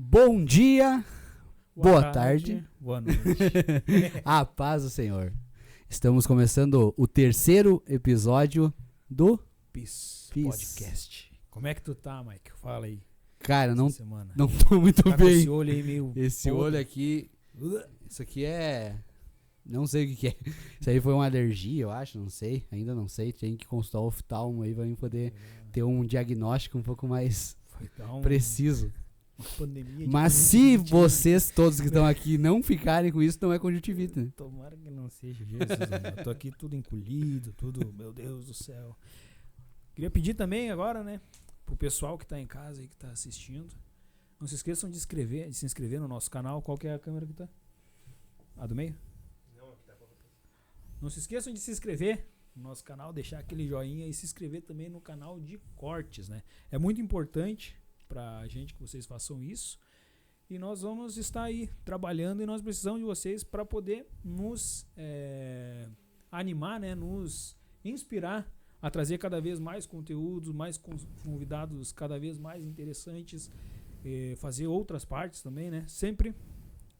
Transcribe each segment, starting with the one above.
Bom dia, boa tarde, boa noite. a paz do Senhor. Estamos começando o terceiro episódio do PIS PIS. Podcast. Como é que tu tá, Mike? Fala aí. Cara, essa não semana. tô muito Tá com bem. esse olho aí meio Esse podre. olho aqui, isso aqui é... Não sei o que é. Isso aí foi uma alergia, eu acho, não sei. Ainda não sei. Tem que consultar o oftalmo aí pra mim poder ter um diagnóstico um pouco mais Foi dar preciso. uma pandemia de Mas se conjuntivite. vocês todos que estão aqui não ficarem com isso, não é conjuntivite, né? Tomara que não seja, Jesus. Eu tô aqui tudo encolhido, tudo, meu Deus do céu. Queria pedir também agora, né, pro pessoal que tá em casa e que tá assistindo, não se esqueçam de se inscrever no nosso canal. Qual que é a câmera que tá? A do meio? Não se esqueçam de se inscrever no nosso canal, deixar aquele joinha e se inscrever também no canal de cortes, né? É muito importante pra gente que vocês façam isso. E nós vamos estar aí trabalhando e nós precisamos de vocês para poder nos animar, né? Nos inspirar a trazer cada vez mais conteúdos, mais convidados cada vez mais interessantes, fazer outras partes também, né? Sempre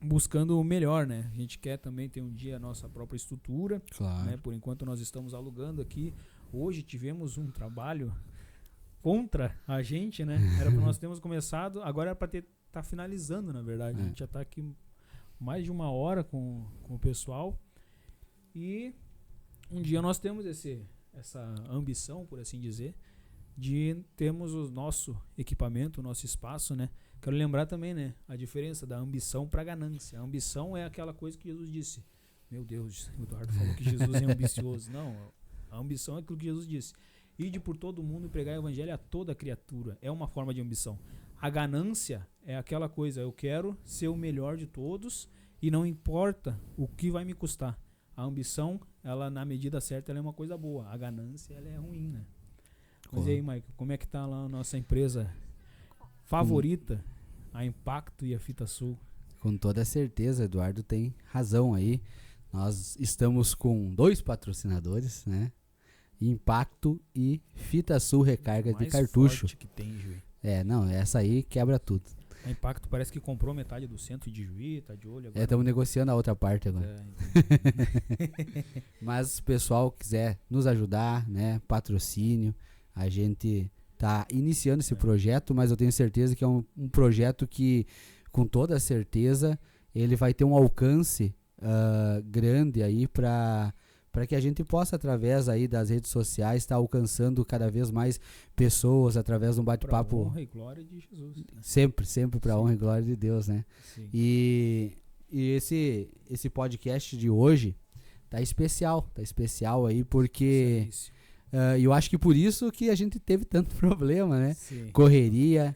buscando o melhor, né? A gente quer também ter um dia a nossa própria estrutura, Claro. né? Por enquanto nós estamos alugando aqui. Hoje tivemos um trabalho contra a gente, né? Era para nós termos começado, agora era para tá finalizando, na verdade. A gente já tá aqui mais de 1 hora com o pessoal. E um dia nós temos essa ambição, por assim dizer, de termos o nosso equipamento, o nosso espaço, né? Quero lembrar também, né, a diferença da ambição para a ganância. A ambição é aquela coisa que Jesus disse. Meu Deus, o Eduardo falou que Jesus é ambicioso. Não, a ambição é aquilo que Jesus disse. Ide por todo mundo e pregar o evangelho a toda criatura. É uma forma de ambição. A ganância é aquela coisa, eu quero ser o melhor de todos e não importa o que vai me custar. A ambição, ela na medida certa, ela é uma coisa boa. A ganância, ela é ruim, né? Mas e aí, Mike, como é que tá lá a nossa empresa favorita, a Impacto e a Fita Sul? Com toda certeza, Eduardo tem razão aí. Nós estamos com 2 patrocinadores, né? Impacto e Fita Sul Recarga de cartucho. Forte que tem, Juí. Não, essa aí quebra tudo. A Impacto parece que comprou metade do centro de Juí, tá de olho agora. Estamos negociando a outra parte agora. Mas se o pessoal quiser nos ajudar, né? Patrocínio, a gente tá iniciando esse projeto, mas eu tenho certeza que é um projeto que, com toda certeza, ele vai ter um alcance grande aí para que a gente possa, através aí das redes sociais, estar alcançando cada vez mais pessoas através de um bate-papo. Pra honra e glória de Jesus. Né? Sempre para honra e glória de Deus, né? Sim. E esse podcast de hoje tá especial aí porque eu acho que por isso que a gente teve tanto problema, né? Sim. Correria,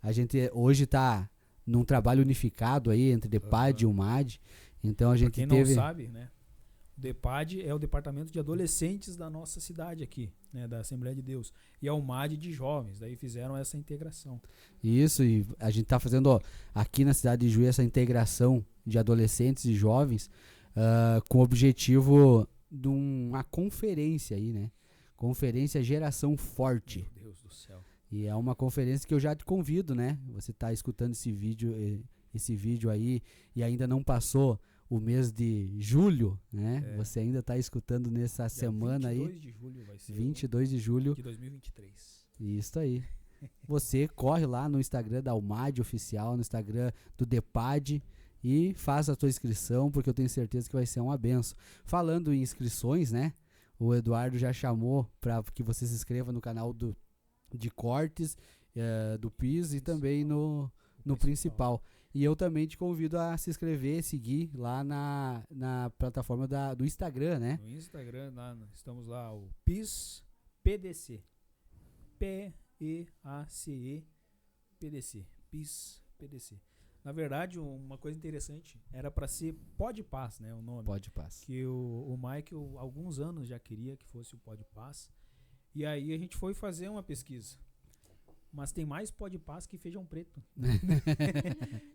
a gente hoje tá num trabalho unificado aí entre DEPAD e o MAD, então a gente quem teve... não sabe, né? O DEPAD é o departamento de adolescentes da nossa cidade aqui, né? Da Assembleia de Deus. E é o MAD de jovens, daí fizeram essa integração. Isso, e a gente tá fazendo aqui na cidade de Juí essa integração de adolescentes e jovens com o objetivo de uma conferência aí, né? Conferência Geração Forte. Meu Deus do céu. E é uma conferência que eu já te convido, né? Você tá escutando esse vídeo aí e ainda não passou o mês de julho, né? Você ainda tá escutando nessa semana aí. 22 de julho vai ser. 22 de julho. De 2023. Isso aí. Você corre lá no Instagram da UMAD Oficial, no Instagram do DEPAD e faz a tua inscrição, porque eu tenho certeza que vai ser uma benção. Falando em inscrições, né? O Eduardo já chamou para que você se inscreva no canal de cortes, do PIS e também no principal. E eu também te convido a se inscrever, seguir lá na plataforma do Instagram, né? No Instagram, estamos lá, o PIS PDC. P-E-A-C-E PDC. PIS PDC. Na verdade, uma coisa interessante, era para ser Podpass, né, o nome. Podpass. Que o Michael, há alguns anos, já queria que fosse o Podpass. E aí a gente foi fazer uma pesquisa. Mas tem mais Podpass que feijão preto.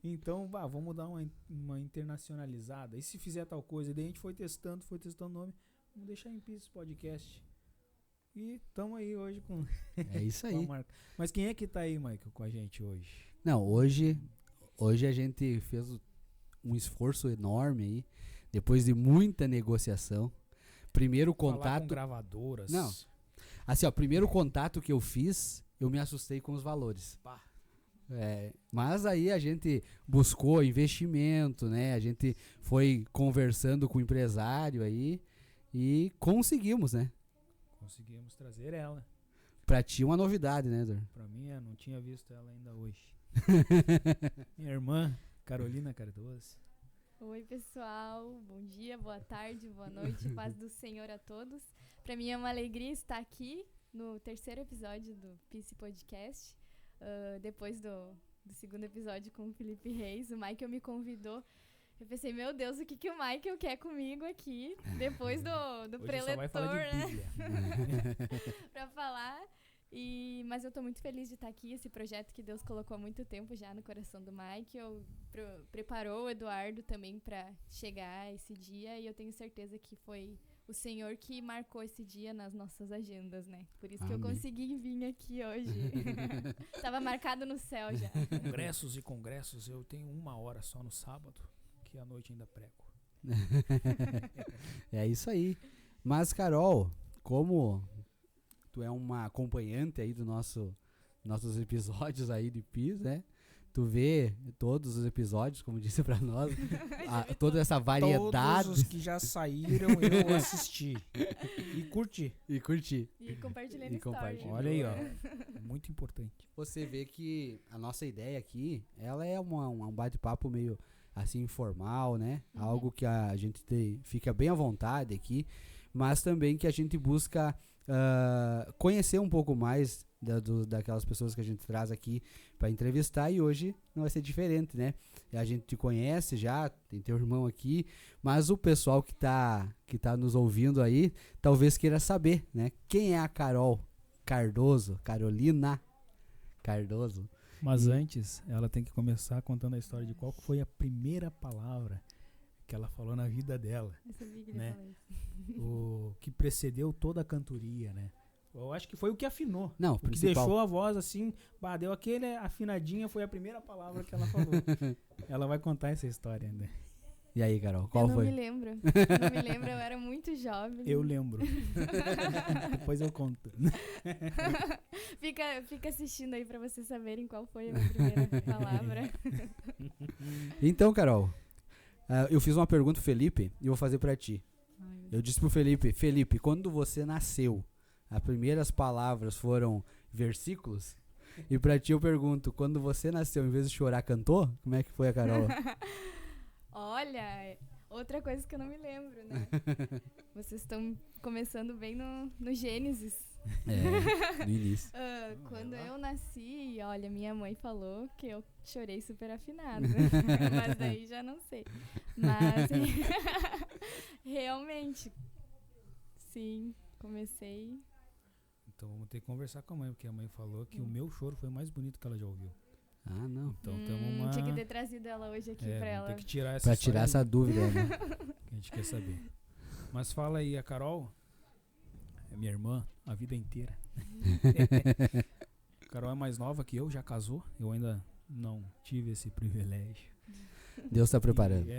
Então, vamos dar uma internacionalizada. E se fizer tal coisa? E daí a gente foi testando o nome. Vamos deixar em PIS Podcast. E estamos aí hoje com, É isso com a aí. marca. Mas quem é que tá aí, Michael, com a gente hoje? Não, hoje a gente fez um esforço enorme aí, depois de muita negociação. Primeiro Falar com contato. gravadoras. Não. Assim, ó, primeiro contato que eu fiz, eu me assustei com os valores. Pá. Mas aí a gente buscou investimento, né? A gente foi conversando com o empresário aí e conseguimos, né? Conseguimos trazer ela. Pra ti uma novidade, né, Dor? Pra mim, eu não tinha visto ela ainda hoje. Minha irmã, Carolina Cardoso. Oi, pessoal. Bom dia, boa tarde, boa noite. Paz do Senhor a todos. Para mim é uma alegria estar aqui no terceiro episódio do Peace Podcast. Depois do segundo episódio com o Felipe Reis, o Michael me convidou. Eu pensei, meu Deus, o que o Michael quer comigo aqui? Depois do Hoje preletor, só vai falar de né? Bíblia. Pra falar. Mas eu tô muito feliz de estar aqui. Esse projeto que Deus colocou há muito tempo já no coração do Michael. Preparou o Eduardo também pra chegar esse dia. E eu tenho certeza que foi o Senhor que marcou esse dia nas nossas agendas, né? Por isso que eu Amém. consegui vir aqui hoje. Tava marcado no céu já. Congressos e congressos, eu tenho 1 hora só no sábado, que à noite ainda prego. É isso aí. Mas, Carol, como tu é uma acompanhante aí do nossos episódios aí de PIS, né? Tu vê todos os episódios, como disse pra nós, toda essa variedade. Todos os que já saíram eu assisti e curti. E curti. E compartilhando E story. compartilhando. Olha aí, ó. Muito importante. Você vê que a nossa ideia aqui, ela é um bate-papo meio assim informal, né? Uhum. Algo que a gente fica bem à vontade aqui, mas também que a gente busca conhecer um pouco mais daquelas pessoas que a gente traz aqui para entrevistar, e hoje não vai ser diferente, né? A gente te conhece já, tem teu irmão aqui, mas o pessoal que tá nos ouvindo aí, talvez queira saber, né? Quem é a Carol Cardoso, Carolina Cardoso? Mas antes, ela tem que começar contando a história de qual foi a primeira palavra que ela falou na vida dela. Eu sabia que ele Né? ia falar isso. O que precedeu toda a cantoria, né? Eu acho que foi o que afinou. Não, O que principal. deixou a voz assim, deu aquele afinadinha, foi a primeira palavra que ela falou. Ela vai contar essa história ainda. E aí, Carol, Eu qual não foi? me lembro. Não me lembro, eu era muito jovem. Eu lembro. Depois eu conto. Fica assistindo aí pra vocês saberem qual foi a minha primeira palavra. Então, Carol, eu fiz uma pergunta pro Felipe e vou fazer pra ti. Ai, meu Deus. Eu disse pro Felipe, quando você nasceu, as primeiras palavras foram versículos? E pra ti eu pergunto, quando você nasceu, em vez de chorar, cantou? Como é que foi a Carol? Olha, outra coisa que eu não me lembro, né? Vocês estão começando bem no Gênesis. No início. Quando eu nasci, olha, minha mãe falou que eu chorei super afinado. Mas daí já não sei. Mas realmente, sim, comecei. Então vamos ter que conversar com a mãe, porque a mãe falou que o meu choro foi o mais bonito que ela já ouviu. Ah, não. Então temos uma... Tinha que ter trazido ela hoje aqui pra vamos ela. ter que tirar essa Pra tirar essa história dúvida, né? que a gente quer saber. Mas fala aí, a Carol é minha irmã a vida inteira. A Carol é mais nova que eu, já casou. Eu ainda não tive esse privilégio. Deus tá preparando.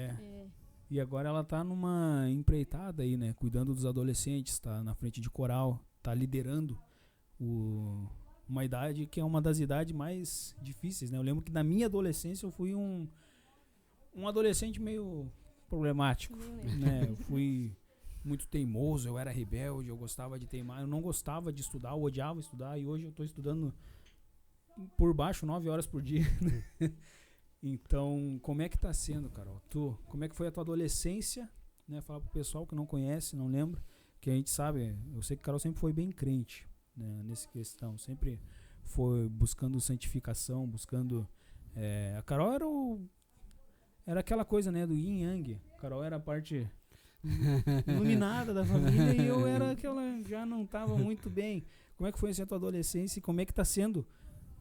E agora ela tá numa empreitada aí, né? Cuidando dos adolescentes, tá na frente de coral, tá liderando uma idade que é uma das idades mais difíceis, né? Eu lembro que na minha adolescência eu fui um adolescente meio problemático, né? Eu fui muito teimoso, eu era rebelde, eu gostava de teimar, eu não gostava de estudar, eu odiava estudar, e hoje eu tô estudando por baixo 9 horas por dia. Então, como é que tá sendo, Carol? Como é que foi a tua adolescência, né? Fala pro pessoal que não conhece, não lembra, que a gente sabe, eu sei que a Carol sempre foi bem crente, né, nessa questão, sempre foi buscando santificação, buscando... a Carol era aquela coisa, né, do yin yang. A Carol era a parte iluminada da família e eu era aquela, já não estava muito bem. Como é que foi a tua adolescência e como é que está sendo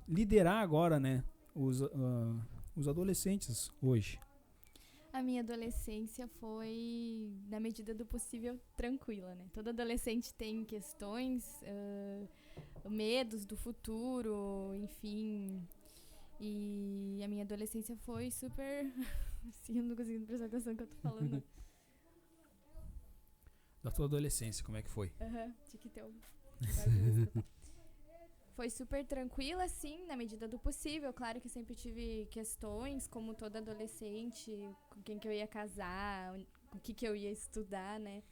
liderar agora, né, os adolescentes hoje? A minha adolescência foi, na medida do possível, tranquila, né? Todo adolescente tem questões, medos do futuro, enfim. E a minha adolescência foi super... Assim, eu não tô conseguindo prestar atenção no que eu tô falando. Da tua adolescência, como é que foi? Tinha que ter um... Foi super tranquila, sim, na medida do possível. Claro que sempre tive questões, como toda adolescente, com quem que eu ia casar, o que eu ia estudar, né?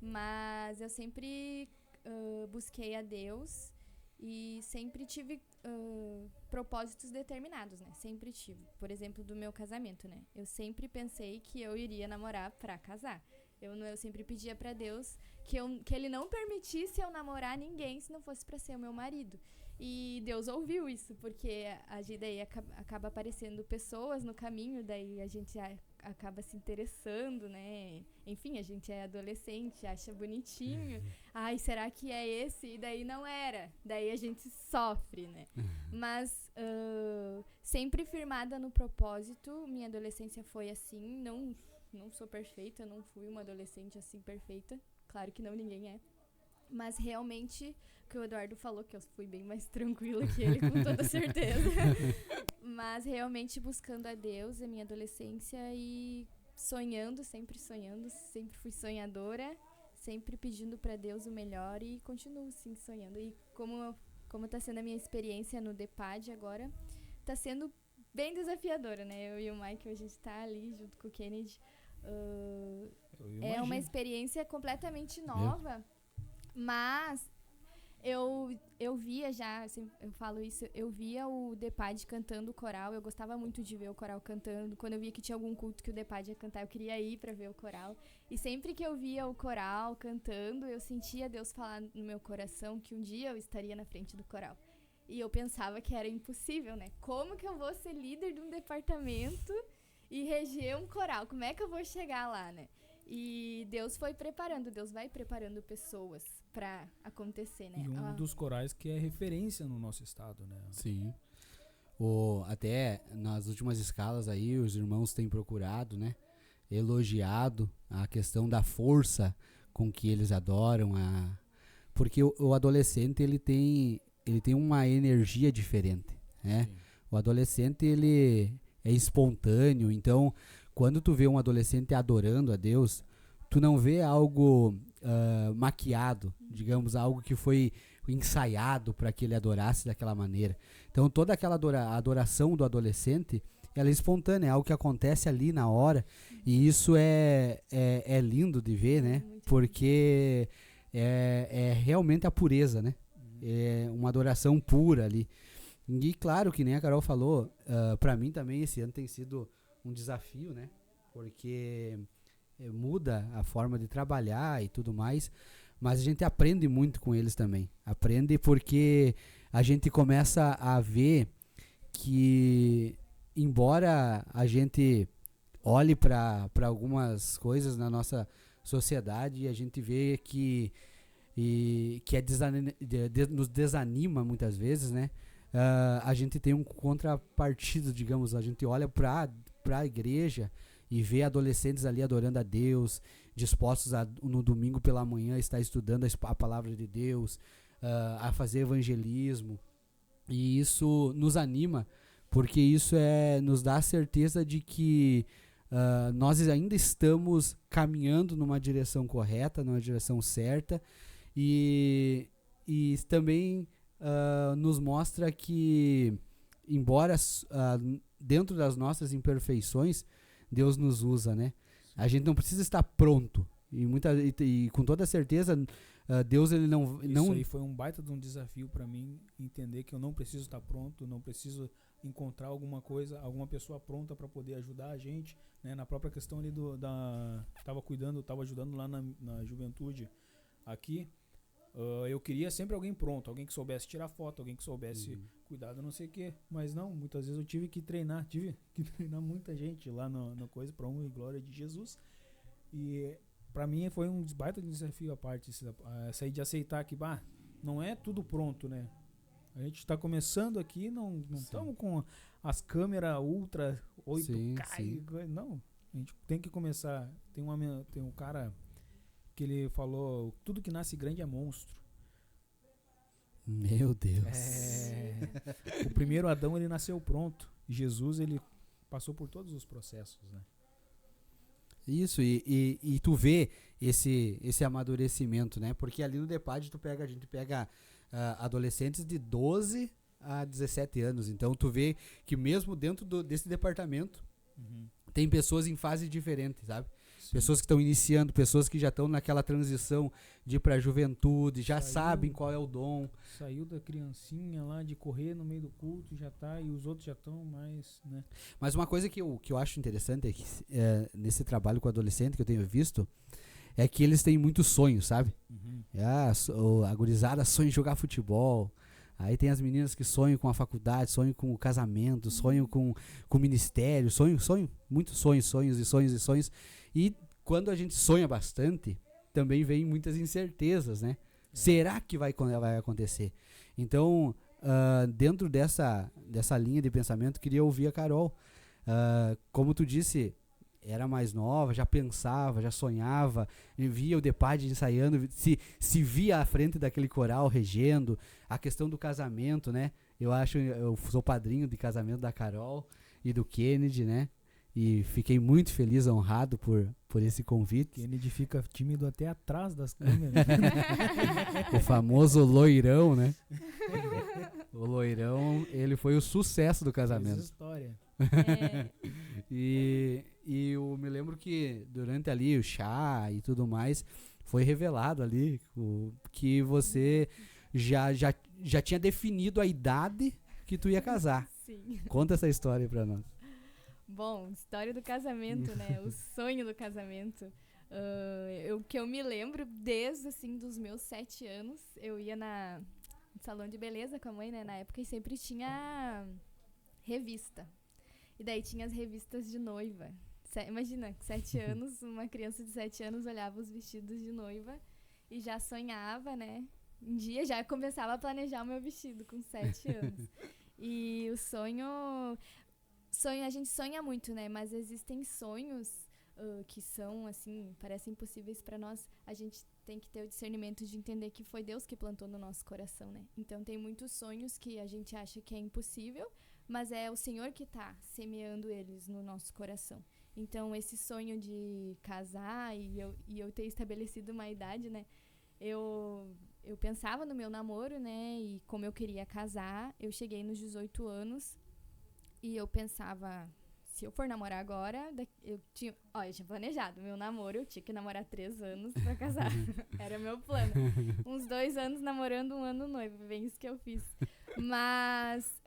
Mas eu sempre busquei a Deus e sempre tive propósitos determinados, né? Sempre tive. Por exemplo, do meu casamento, né? Eu sempre pensei que eu iria namorar pra casar. Eu sempre pedia pra Deus que Ele não permitisse eu namorar ninguém se não fosse pra ser o meu marido. E Deus ouviu isso, porque daí acaba aparecendo pessoas no caminho, daí a gente acaba se interessando, né? Enfim, a gente é adolescente, acha bonitinho. Ai, será que é esse? E daí não era. Daí a gente sofre, né? Mas sempre firmada no propósito, minha adolescência foi assim, não sou perfeita, não fui uma adolescente assim perfeita. Claro que não, ninguém é. Mas realmente, o que o Eduardo falou, que eu fui bem mais tranquila que ele, com toda certeza. Mas realmente buscando a Deus, a minha adolescência, e sonhando, sempre fui sonhadora, sempre pedindo pra Deus o melhor e continuo sim sonhando. E como tá sendo a minha experiência no DEPAD agora, tá sendo bem desafiadora, né? Eu e o Mike, a gente tá ali junto com o Kennedy. É uma experiência completamente nova, mas eu via já, assim, eu falo isso, eu via o DEPAD cantando o coral, eu gostava muito de ver o coral cantando. Quando eu via que tinha algum culto que o DEPAD ia cantar, eu queria ir pra ver o coral. E sempre que eu via o coral cantando, eu sentia Deus falar no meu coração que um dia eu estaria na frente do coral. E eu pensava que era impossível, né? Como que eu vou ser líder de um departamento e reger um coral? Como é que eu vou chegar lá, né? E Deus vai preparando pessoas pra acontecer, né? E um dos corais que é referência no nosso estado, né? Sim. Até nas últimas escalas aí, os irmãos têm procurado, né? Elogiado a questão da força com que eles adoram. Porque o adolescente, ele tem uma energia diferente, né? Sim. O adolescente, ele é espontâneo, então quando tu vê um adolescente adorando a Deus, tu não vê algo maquiado, digamos, algo que foi ensaiado para que ele adorasse daquela maneira. Então toda aquela adoração do adolescente, ela é espontânea, é algo que acontece ali na hora, e isso é lindo de ver, né? Porque é realmente a pureza, né? É uma adoração pura ali. E claro que nem a Carol falou, para mim também esse ano tem sido um desafio, né? Porque muda a forma de trabalhar e tudo mais, mas a gente aprende muito com eles também. Aprende porque a gente começa a ver que, embora a gente olhe para algumas coisas na nossa sociedade, a gente vê que nos desanima muitas vezes, né? A gente tem um contrapartido, digamos, a gente olha para a igreja e vê adolescentes ali adorando a Deus, dispostos no domingo pela manhã estar estudando a palavra de Deus, a fazer evangelismo, e isso nos anima, porque isso nos dá a certeza de que nós ainda estamos caminhando numa direção correta, numa direção certa, e também nos mostra que, embora dentro das nossas imperfeições, Deus nos usa, né? A gente não precisa estar pronto, e com toda certeza Deus, ele não... Isso aí foi um baita de um desafio para mim, entender que eu não preciso estar pronto, não preciso encontrar alguma pessoa pronta para poder ajudar a gente, né? Na própria questão ali tava ajudando lá na juventude aqui. Eu queria sempre alguém pronto, alguém que soubesse tirar foto, alguém que soubesse cuidar do não sei o que, mas não, muitas vezes eu tive que treinar muita gente lá na coisa, para honra e glória de Jesus. E para mim foi um baita desafio a parte essa aí de aceitar que não é tudo pronto, né? A gente está começando aqui, não estamos com as câmeras ultra 8K, não. A gente tem que começar. Tem um cara que ele falou: tudo que nasce grande é monstro. Meu Deus. O primeiro Adão, ele nasceu pronto. Jesus, ele passou por todos os processos, né? Isso, e tu vê esse amadurecimento, né? Porque ali no DEPAD a gente pega adolescentes de 12 a 17 anos. Então tu vê que mesmo dentro desse departamento tem pessoas em fases diferentes, sabe? Sim. Pessoas que estão iniciando, pessoas que já estão naquela transição de ir pra juventude, já sabem qual é o dom. Saiu da criancinha lá de correr no meio do culto, já tá, e os outros já estão mais, né? Mas uma coisa que eu acho interessante é que nesse trabalho com adolescente que eu tenho visto, é que eles têm muitos sonhos, sabe? A gurizada sonha em jogar futebol. Aí tem as meninas que sonham com a faculdade, sonham com o casamento, sonham com o ministério, sonham, muitos sonhos. E quando a gente sonha bastante, também vem muitas incertezas, né? Será que vai acontecer? Então, dentro dessa linha de pensamento, queria ouvir a Carol. Como tu disse, era mais nova, já pensava, já sonhava, via o DEPAD ensaiando, se via à frente daquele coral regendo, a questão do casamento, né? Eu sou padrinho de casamento da Carol e do Kennedy, né? E fiquei muito feliz, honrado por esse convite. Kennedy fica tímido até atrás das câmeras. O famoso loirão, né? O loirão, ele foi o sucesso do casamento. Essa história. E eu me lembro que durante ali o chá e tudo mais, foi revelado ali que você já tinha definido a idade que tu ia casar. Sim. Conta essa história aí pra nós. Bom, história do casamento, né? O sonho do casamento. O que eu me lembro desde, assim, dos meus 7 anos, eu ia no salão de beleza com a mãe, né? Na época, e sempre tinha revista. E daí tinha as revistas de noiva. Imagina, 7 anos, uma criança de 7 anos olhava os vestidos de noiva e já sonhava, né? Um dia já começava a planejar o meu vestido com 7 anos. E o sonho, a gente sonha muito, né? Mas existem sonhos que são, assim, parecem impossíveis para nós. A gente tem que ter o discernimento de entender que foi Deus que plantou no nosso coração, né? Então tem muitos sonhos que a gente acha que é impossível, mas é o Senhor que está semeando eles no nosso coração. Então, esse sonho de casar e eu ter estabelecido uma idade, né? Eu pensava no meu namoro, né? E como eu queria casar, eu cheguei nos 18 anos e eu pensava, se eu for namorar agora, eu tinha planejado meu namoro, eu tinha que namorar 3 anos pra casar. Era meu plano. Uns 2 anos namorando, 1 ano noivo, bem isso que eu fiz. Mas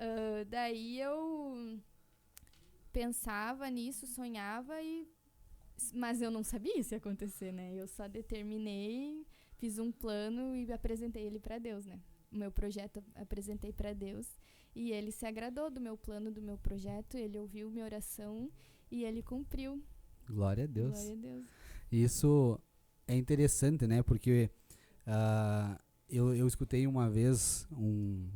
daí eu pensava nisso, sonhava, mas eu não sabia se ia acontecer, né? Eu só determinei, fiz um plano e apresentei ele pra Deus, né? O meu projeto apresentei pra Deus e ele se agradou do meu plano, do meu projeto, ele ouviu minha oração e ele cumpriu. Glória a Deus. Glória a Deus. Isso é interessante, né? Porque eu escutei uma vez um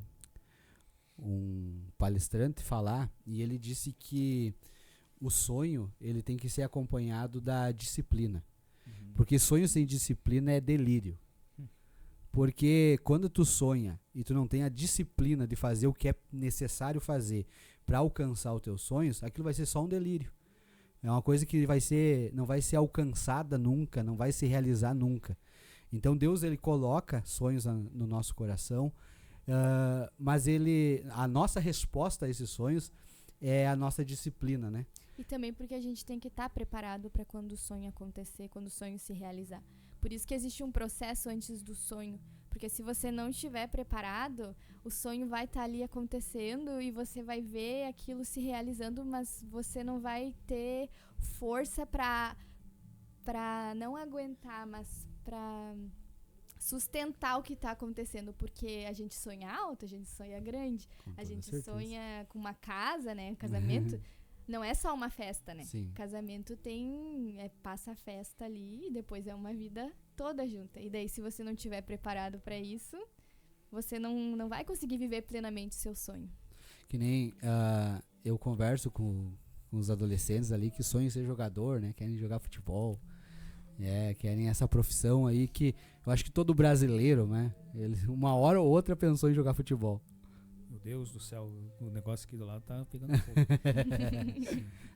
palestrante falar e ele disse que o sonho ele tem que ser acompanhado da disciplina. Porque sonho sem disciplina é delírio. Porque quando tu sonha e tu não tem a disciplina de fazer o que é necessário fazer para alcançar os teus sonhos, aquilo vai ser só um delírio. É uma coisa que não vai ser alcançada nunca, não vai se realizar nunca. Então Deus ele coloca sonhos no nosso coração, mas a nossa resposta a esses sonhos é a nossa disciplina, né? E também porque a gente tem que estar preparado para quando o sonho acontecer, quando o sonho se realizar. Por isso que existe um processo antes do sonho. Porque se você não estiver preparado, o sonho vai estar ali acontecendo e você vai ver aquilo se realizando, mas você não vai ter força para não aguentar, mas para sustentar o que está acontecendo. Porque a gente sonha alto, a gente sonha grande, a gente sonha com uma casa, né? Casamento. Não é só uma festa, né? Sim. Casamento passa a festa ali e depois é uma vida toda junta. E daí, se você não estiver preparado para isso, você não vai conseguir viver plenamente o seu sonho. Que nem eu converso com com os adolescentes ali que sonham em ser jogador, né? Querem jogar futebol. Querem essa profissão aí que eu acho que todo brasileiro, né? Ele, uma hora ou outra pensou em jogar futebol. Meu Deus do céu, o negócio aqui do lado tá pegando fogo.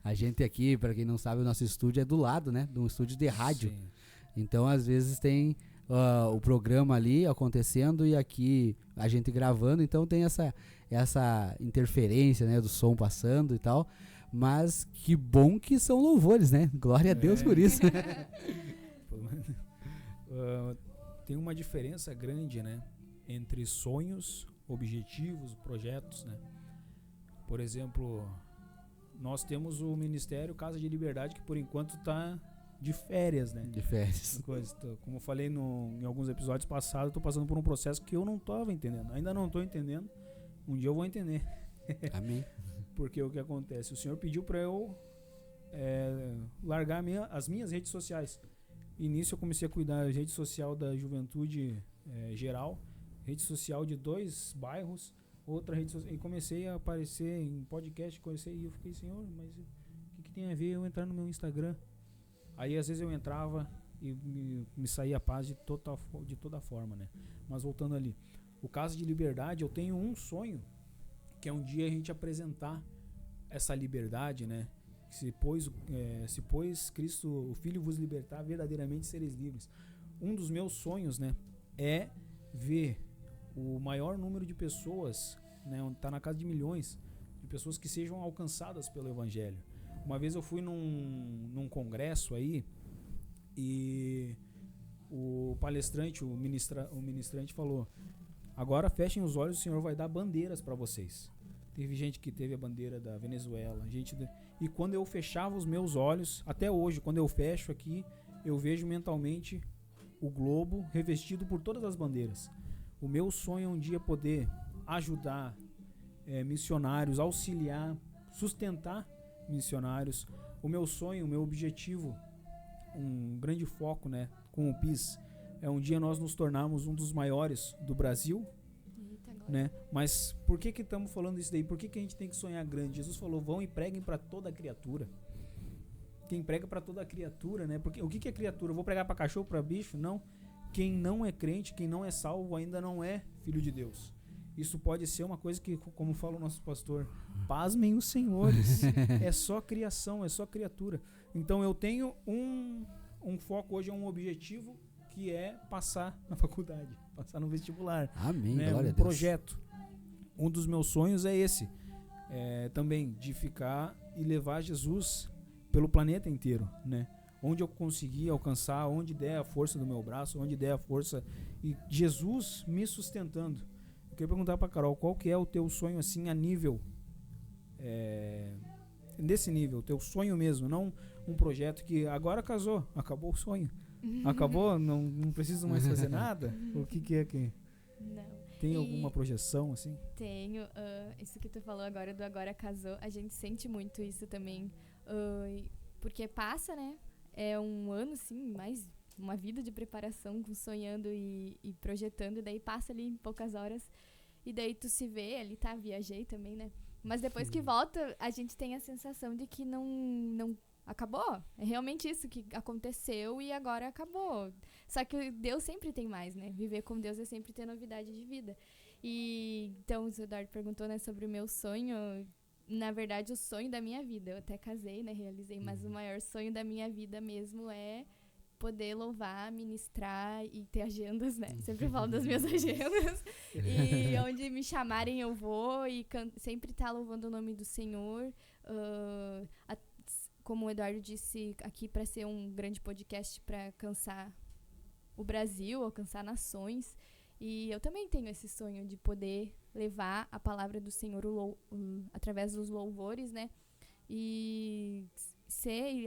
A gente aqui, para quem não sabe, o nosso estúdio é do lado, né? De um estúdio de rádio. Sim. Então, às vezes tem o programa ali acontecendo e aqui a gente gravando. Então tem essa interferência, né? Do som passando e tal. Mas que bom que são louvores, né? Glória a Deus por isso. Tem uma diferença grande, né? Entre sonhos, objetivos, projetos, né? Por exemplo, nós temos o Ministério Casa de Liberdade, que por enquanto está de férias, né? De férias. Como eu falei em alguns episódios passados, eu tô passando por um processo que eu não estava entendendo. Ainda não estou entendendo. Um dia eu vou entender. Amém. Porque o que acontece? O Senhor pediu para eu largar as minhas redes sociais. E nisso eu comecei a cuidar da rede social da juventude geral, rede social de 2 bairros, outra rede social. E comecei a aparecer em podcast, e eu fiquei, Senhor, mas o que tem a ver eu entrar no meu Instagram? Aí às vezes eu entrava e me saía a paz de toda forma, né? Mas voltando ali, o Casa de Liberdade, eu tenho um sonho, que é um dia a gente apresentar essa liberdade, né? Se pois Cristo, o Filho, vos libertar, verdadeiramente sereis livres. Um dos meus sonhos, né, é ver o maior número de pessoas, né, onde está na casa de milhões, de pessoas que sejam alcançadas pelo Evangelho. Uma vez eu fui num congresso aí e o palestrante, o ministrante falou: agora fechem os olhos, o Senhor vai dar bandeiras para vocês. Teve gente que teve a bandeira da Venezuela, e quando eu fechava os meus olhos, até hoje, quando eu fecho aqui, eu vejo mentalmente o globo revestido por todas as bandeiras. O meu sonho é um dia poder ajudar missionários, auxiliar, sustentar missionários. O meu sonho, o meu objetivo, um grande foco, né, com o PIS, é um dia nós nos tornarmos um dos maiores do Brasil. Né? Mas por que estamos falando isso daí? Por que a gente tem que sonhar grande? Jesus falou: vão e preguem para toda criatura. Quem prega para toda criatura, né? Porque o que é criatura? Eu vou pregar para cachorro, para bicho? Não. Quem não é crente, quem não é salvo, ainda não é filho de Deus. Isso pode ser uma coisa que, como fala o nosso pastor, pasmem os senhores. É só criação, é só criatura. Então eu tenho um foco hoje, um objetivo, que é passar na faculdade, passar no vestibular. Amém, né? Glória a Deus. Projeto. Um dos meus sonhos é esse, também, de ficar e levar Jesus pelo planeta inteiro, né? Onde eu conseguir alcançar, onde der a força do meu braço, onde der a força, e Jesus me sustentando. Eu queria perguntar para Carol, qual que é o teu sonho assim a nível, desse nível, teu sonho mesmo, não um projeto que agora casou, acabou o sonho. Acabou? Não preciso mais fazer nada? O que é que... Não. Tem alguma projeção, assim? Tenho. Isso que tu falou agora do agora casou, a gente sente muito isso também. Porque passa, né? É um ano, assim, mais uma vida de preparação, sonhando e projetando. E daí passa ali em poucas horas. E daí tu se vê ali, tá? Viajei também, né? Mas depois que volta, a gente tem a sensação de que não acabou. É realmente isso que aconteceu e agora acabou. Só que Deus sempre tem mais, né? Viver com Deus é sempre ter novidade de vida. E então o Eduardo perguntou, né, sobre o meu sonho. Na verdade, o sonho da minha vida, eu até casei, né, realizei, mas o maior sonho da minha vida mesmo é poder louvar, ministrar e ter agendas, né? Sempre falo das minhas agendas. E onde me chamarem eu vou e sempre estar louvando o nome do Senhor. Como o Eduardo disse aqui, para ser um grande podcast para alcançar o Brasil, alcançar nações. E eu também tenho esse sonho de poder levar a palavra do Senhor através dos louvores, né? E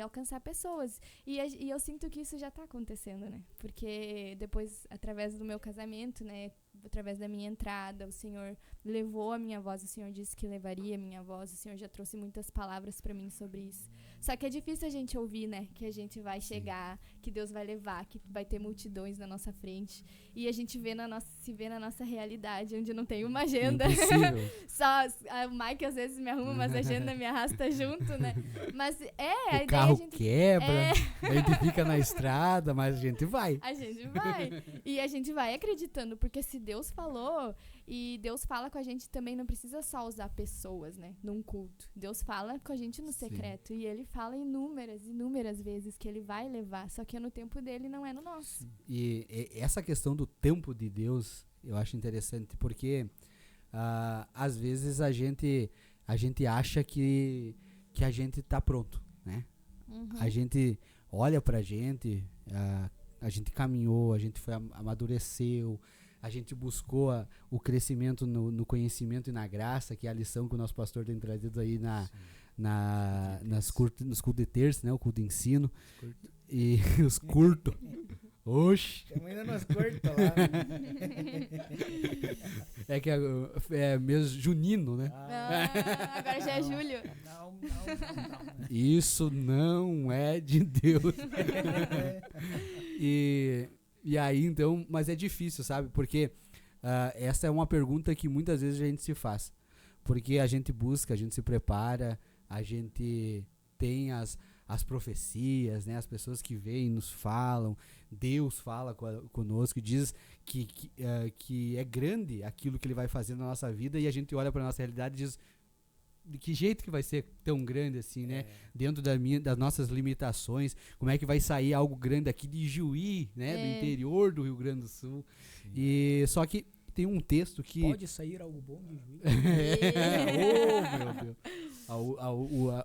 alcançar pessoas. E eu sinto que isso já está acontecendo, né? Porque depois, através do meu casamento, né, através da minha entrada, o Senhor levou a minha voz, o Senhor disse que levaria a minha voz, o Senhor já trouxe muitas palavras para mim sobre isso. Só que é difícil a gente ouvir, né? Que a gente vai chegar, que Deus vai levar, que vai ter multidões na nossa frente. E a gente se vê na nossa realidade, onde não tem uma agenda. Impossível. Só o Mike às vezes me arruma umas agendas, me arrasta junto, né? Mas a O ideia carro a gente... quebra, a gente fica na estrada, mas a gente vai. A gente vai. E a gente vai acreditando, porque se Deus falou, e Deus fala com a gente também, não precisa só usar pessoas, né, num culto. Deus fala com a gente no secreto. Sim. E Ele fala inúmeras vezes que Ele vai levar, só que é no tempo dele, não é no nosso. E essa questão do tempo de Deus, eu acho interessante, porque às vezes a gente acha que a gente tá pronto, né? Uhum. A gente olha pra gente, a gente caminhou, a gente amadureceu, a gente buscou o crescimento no conhecimento e na graça, que é a lição que o nosso pastor tem trazido aí nos cultos de terça, né? O culto de ensino. E os curtos. Oxi! Estamos ainda nos curtos lá. É que é mesmo junino, né? Agora já é julho. Não. Isso não é de Deus. E aí, então, mas é difícil, sabe? Porque essa é uma pergunta que muitas vezes a gente se faz. Porque a gente busca, a gente se prepara, a gente tem as profecias, né? As pessoas que vêm nos falam, Deus fala conosco, diz que é grande aquilo que Ele vai fazer na nossa vida, e a gente olha para a nossa realidade e diz, de que jeito que vai ser tão grande assim, né? Dentro das nossas limitações, como é que vai sair algo grande aqui de Juí, né? Do interior do Rio Grande do Sul. Sim. E só que tem um texto que... Pode sair algo bom de Juí? Oh, meu Deus.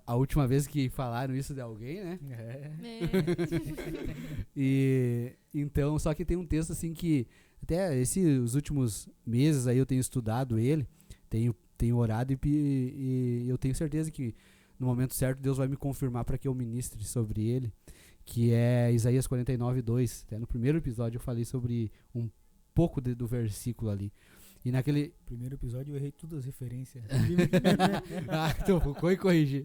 A última vez que falaram isso de alguém, né? E então, só que tem um texto assim que até os últimos meses aí eu tenho estudado ele, tenho orado e eu tenho certeza que no momento certo Deus vai me confirmar para que eu ministre sobre ele, que é Isaías 49:2. Até no primeiro episódio eu falei sobre um pouco do versículo ali. E naquele primeiro episódio eu errei todas as referências. Então focou e corrigir.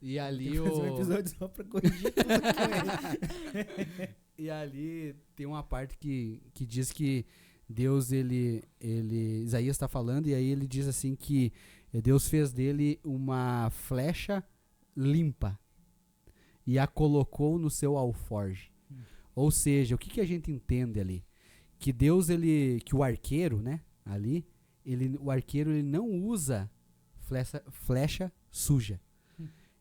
E ali um episódio só pra corrigir tudo que eu errei. E ali tem uma parte que diz que Deus, Isaías está falando, e aí ele diz assim que Deus fez dele uma flecha limpa e a colocou no seu alforje. Ou seja, o que a gente entende ali? Que Deus, que o arqueiro, né, ali, o arqueiro ele não usa flecha suja.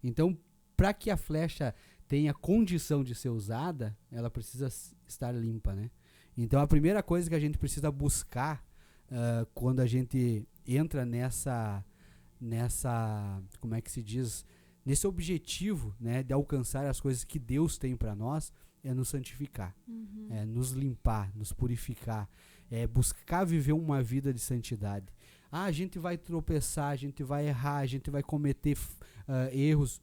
Então, para que a flecha tenha condição de ser usada, ela precisa estar limpa, né? Então, a primeira coisa que a gente precisa buscar quando a gente entra nessa, como é que se diz, nesse objetivo, né, de alcançar as coisas que Deus tem para nós, é nos santificar, é nos limpar, nos purificar, é buscar viver uma vida de santidade. A gente vai tropeçar, a gente vai errar, a gente vai cometer erros,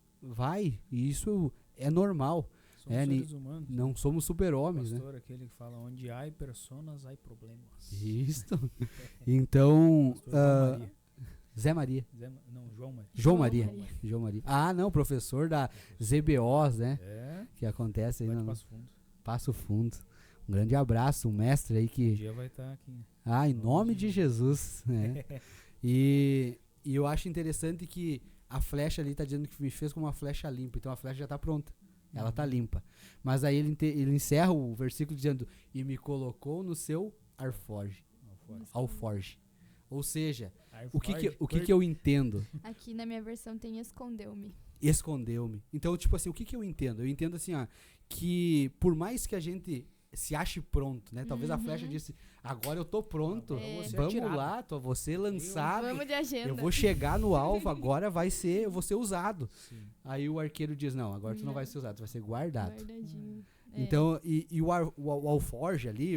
e isso é normal. Somos seres humanos. Não somos super-homens, né? O pastor, aquele que fala, onde há personas, há problemas. Isso. Então, Zé Maria. João Maria. João Maria. Ah, não, professor da ZBOs, né? Que acontece aí no Passo Fundo. Um grande abraço, um mestre aí que... Um dia vai estar aqui. Em nome de Jesus, né? E eu acho interessante que a flecha ali está dizendo que me fez com uma flecha limpa, então a flecha já está pronta. Ela está limpa. Mas aí ele encerra o versículo dizendo, e me colocou no seu alforje. Ou seja, o que eu entendo? Aqui na minha versão tem escondeu-me. Então, tipo assim, o que eu entendo? Eu entendo assim, que por mais que a gente se ache pronto, né? Talvez a flecha disse, agora eu tô pronto, vamos lá, vou ser lançado, vamos de agenda. Eu vou chegar no alvo, agora eu vou ser usado. Sim. Aí o arqueiro diz, não, agora tu não vai ser usado, tu vai ser guardado. Guardadinho. Então, e o alforje ali,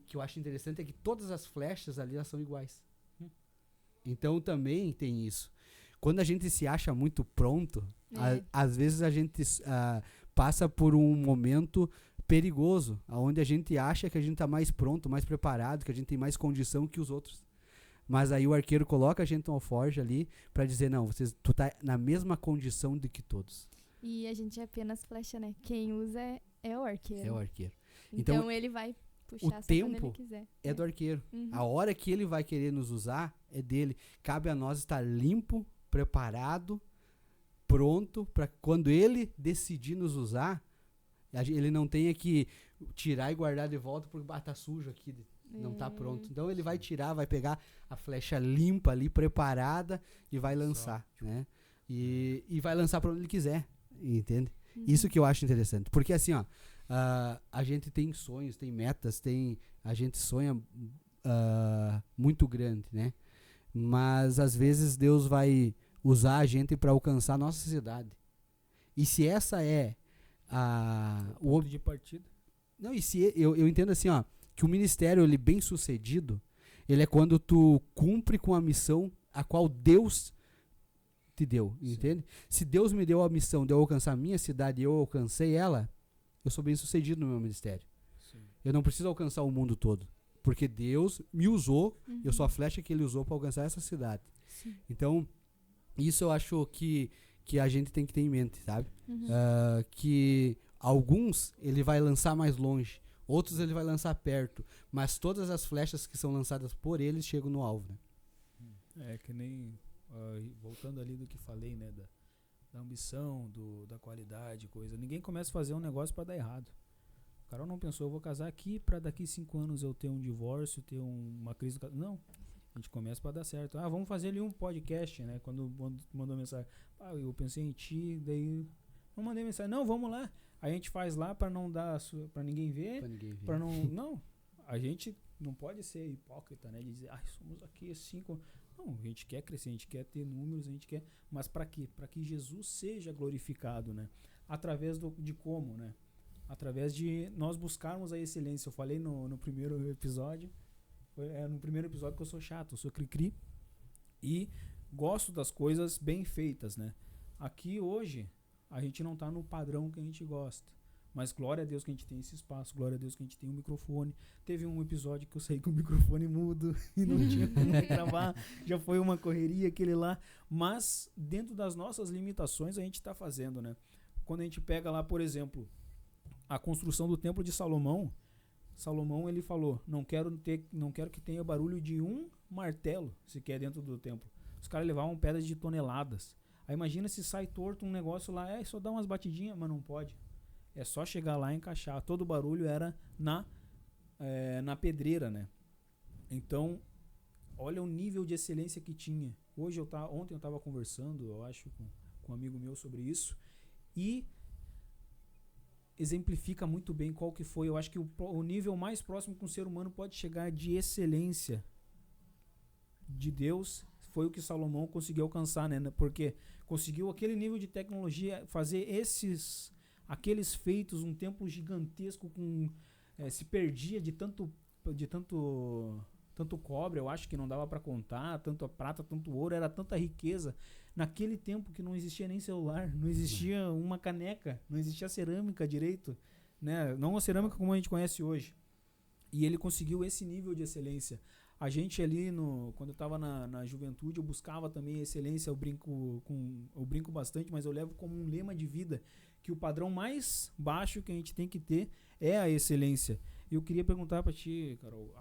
que eu acho interessante é que todas as flechas ali elas são iguais. Então também tem isso. Quando a gente se acha muito pronto, às vezes a gente passa por um momento perigoso, onde a gente acha que a gente tá mais pronto, mais preparado, que a gente tem mais condição que os outros. Mas aí o arqueiro coloca a gente no alforje ali para dizer, não, tu tá na mesma condição de que todos. E a gente é apenas flecha, né? Quem usa é o arqueiro. É o arqueiro. Então ele vai puxar o só quando tempo ele quiser. é do arqueiro. Uhum. A hora que ele vai querer nos usar é dele. Cabe a nós estar limpo, preparado, pronto, para quando ele decidir nos usar, ele não tenha que tirar e guardar de volta porque tá sujo aqui, não tá pronto. Então ele vai tirar, vai pegar a flecha limpa ali, preparada e vai lançar, né? E vai lançar para onde ele quiser, entende? Isso que eu acho interessante. Porque assim, ó, a gente tem sonhos, tem metas, a gente sonha muito grande, né? Mas às vezes Deus vai usar a gente para alcançar a nossa cidade. E se essa é o ponto de partida. Não, e se eu entendo assim, ó, que o ministério ele bem sucedido, ele é quando tu cumpre com a missão a qual Deus te deu, entende? Se Deus me deu a missão de eu alcançar a minha cidade e eu alcancei ela, eu sou bem sucedido no meu ministério. Sim. Eu não preciso alcançar o mundo todo, porque Deus me usou, eu sou a flecha que ele usou para alcançar essa cidade. Sim. Então, isso eu acho que a gente tem que ter em mente, sabe? Que alguns ele vai lançar mais longe, outros ele vai lançar perto, mas todas as flechas que são lançadas por ele chegam no alvo, né? É que nem voltando ali do que falei, né, da ambição, da qualidade, coisa. Ninguém começa a fazer um negócio para dar errado. O cara não pensou, eu vou casar aqui para daqui 5 anos eu ter um divórcio, ter uma crise do... Não. A gente começa para dar certo. Vamos fazer ali um podcast, né? Quando mandou mensagem, eu pensei em ti, daí não mandei mensagem. Não, vamos lá. A gente faz lá para não dar, para ninguém ver, para não, a gente não pode ser hipócrita, né? De dizer, somos aqui 5. Não, a gente quer crescer, a gente quer ter números, a gente quer, mas para quê? Para que Jesus seja glorificado, né? Através de como, né? Através de nós buscarmos a excelência. Eu falei no primeiro episódio. No primeiro episódio que eu sou chato, eu sou cri-cri e gosto das coisas bem feitas, né? Aqui hoje a gente não tá no padrão que a gente gosta, mas glória a Deus que a gente tem esse espaço, glória a Deus que a gente tem um microfone. Teve um episódio que eu saí com o microfone mudo e não tinha como gravar, já foi uma correria aquele lá, mas dentro das nossas limitações a gente tá fazendo, né? Quando a gente pega lá, por exemplo, a construção do Templo de Salomão, ele falou, não quero que tenha barulho de um martelo sequer dentro do templo. Os caras levavam pedras de toneladas. Aí imagina se sai torto um negócio lá, só dá umas batidinhas, mas não pode. É só chegar lá e encaixar. Todo o barulho era na pedreira, né? Então, olha o nível de excelência que tinha. Ontem eu estava conversando, eu acho, com um amigo meu sobre isso, e exemplifica muito bem qual que foi. Eu acho que o nível mais próximo que um ser humano pode chegar de excelência de Deus foi o que Salomão conseguiu alcançar, né? Porque conseguiu aquele nível de tecnologia, fazer aqueles feitos, um templo gigantesco se perdia de tanto cobre, eu acho que não dava para contar, tanto a prata, tanto ouro, era tanta riqueza. Naquele tempo que não existia nem celular, não existia uma caneca, não existia cerâmica direito, né? Não a cerâmica como a gente conhece hoje. E ele conseguiu esse nível de excelência. A gente ali, quando eu estava na juventude, eu buscava também excelência, eu brinco bastante, mas eu levo como um lema de vida, que o padrão mais baixo que a gente tem que ter é a excelência. E eu queria perguntar para ti, Carol,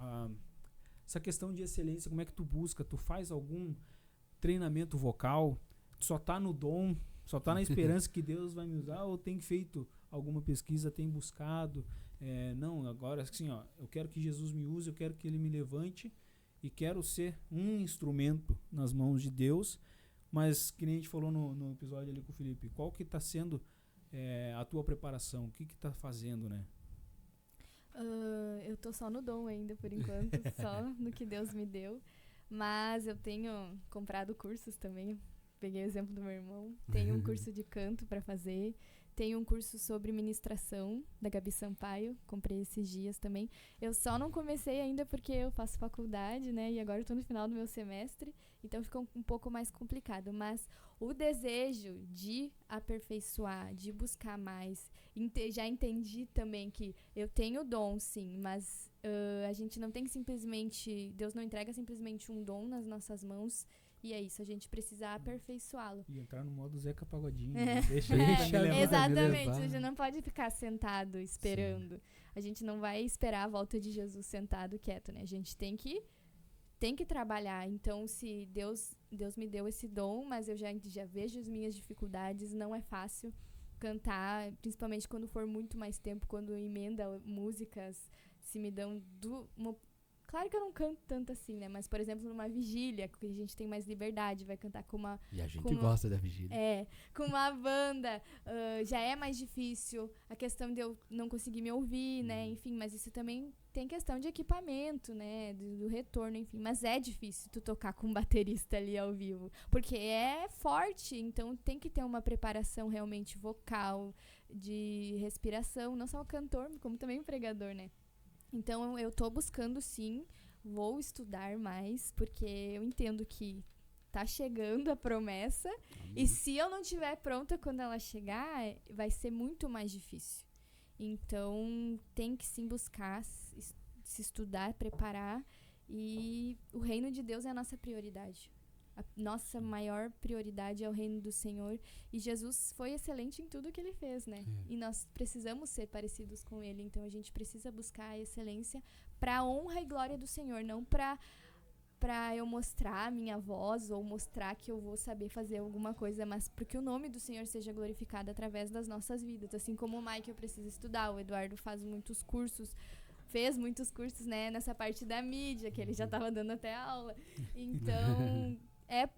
essa questão de excelência, como é que tu busca? Tu faz algum treinamento vocal? Tu só tá no dom, só tá na esperança que Deus vai me usar, ou tem feito alguma pesquisa, tem buscado? Não, agora assim, eu quero que Jesus me use, eu quero que Ele me levante e quero ser um instrumento nas mãos de Deus. Mas, que nem a gente falou no episódio ali com o Felipe, qual que está sendo a tua preparação? O que tá fazendo, né? Eu tô só no dom ainda, por enquanto, só no que Deus me deu. Mas eu tenho comprado cursos também peguei o exemplo do meu irmão. Tenho um curso de canto para fazer. Tenho um curso sobre ministração da Gabi Sampaio. Comprei esses dias também. Eu só não comecei ainda porque eu faço faculdade, né? E agora eu tô no final do meu semestre. Então fica um pouco mais complicado. Mas o desejo de aperfeiçoar, de buscar mais. Já entendi também que eu tenho dom, sim. Mas a gente não tem simplesmente... Deus não entrega simplesmente um dom nas nossas mãos. E é isso, a gente precisa aperfeiçoá-lo. E entrar no modo Zeca Pagodinho. Deixa exatamente, a gente não pode ficar sentado esperando. Sim. A gente não vai esperar a volta de Jesus sentado quieto, né? A gente tem que trabalhar. Então, se Deus me deu esse dom, mas eu já vejo as minhas dificuldades, não é fácil cantar, principalmente quando for muito mais tempo, quando emenda músicas, se me dão Claro que eu não canto tanto assim, né? Mas, por exemplo, numa vigília, que a gente tem mais liberdade, vai cantar com uma... E a gente gosta da vigília. Com uma banda, já é mais difícil. A questão de eu não conseguir me ouvir, né? Enfim, mas isso também tem questão de equipamento, né? Do retorno, enfim. Mas é difícil tu tocar com um baterista ali ao vivo. Porque é forte, então tem que ter uma preparação realmente vocal, de respiração. Não só o cantor, como também o pregador, né? Então, eu tô buscando, sim, vou estudar mais, porque eu entendo que tá chegando a promessa, e se eu não estiver pronta quando ela chegar, vai ser muito mais difícil. Então, tem que sim buscar, se estudar, preparar, e o reino de Deus é a nossa prioridade. A nossa maior prioridade é o reino do Senhor. E Jesus foi excelente em tudo que ele fez, né? E nós precisamos ser parecidos com ele. Então a gente precisa buscar a excelência para a honra e glória do Senhor. Não para eu mostrar a minha voz ou mostrar que eu vou saber fazer alguma coisa, mas para que o nome do Senhor seja glorificado através das nossas vidas. Assim como o Mike, eu preciso estudar. O Eduardo fez muitos cursos, né? Nessa parte da mídia, que ele já estava dando até aula. Então...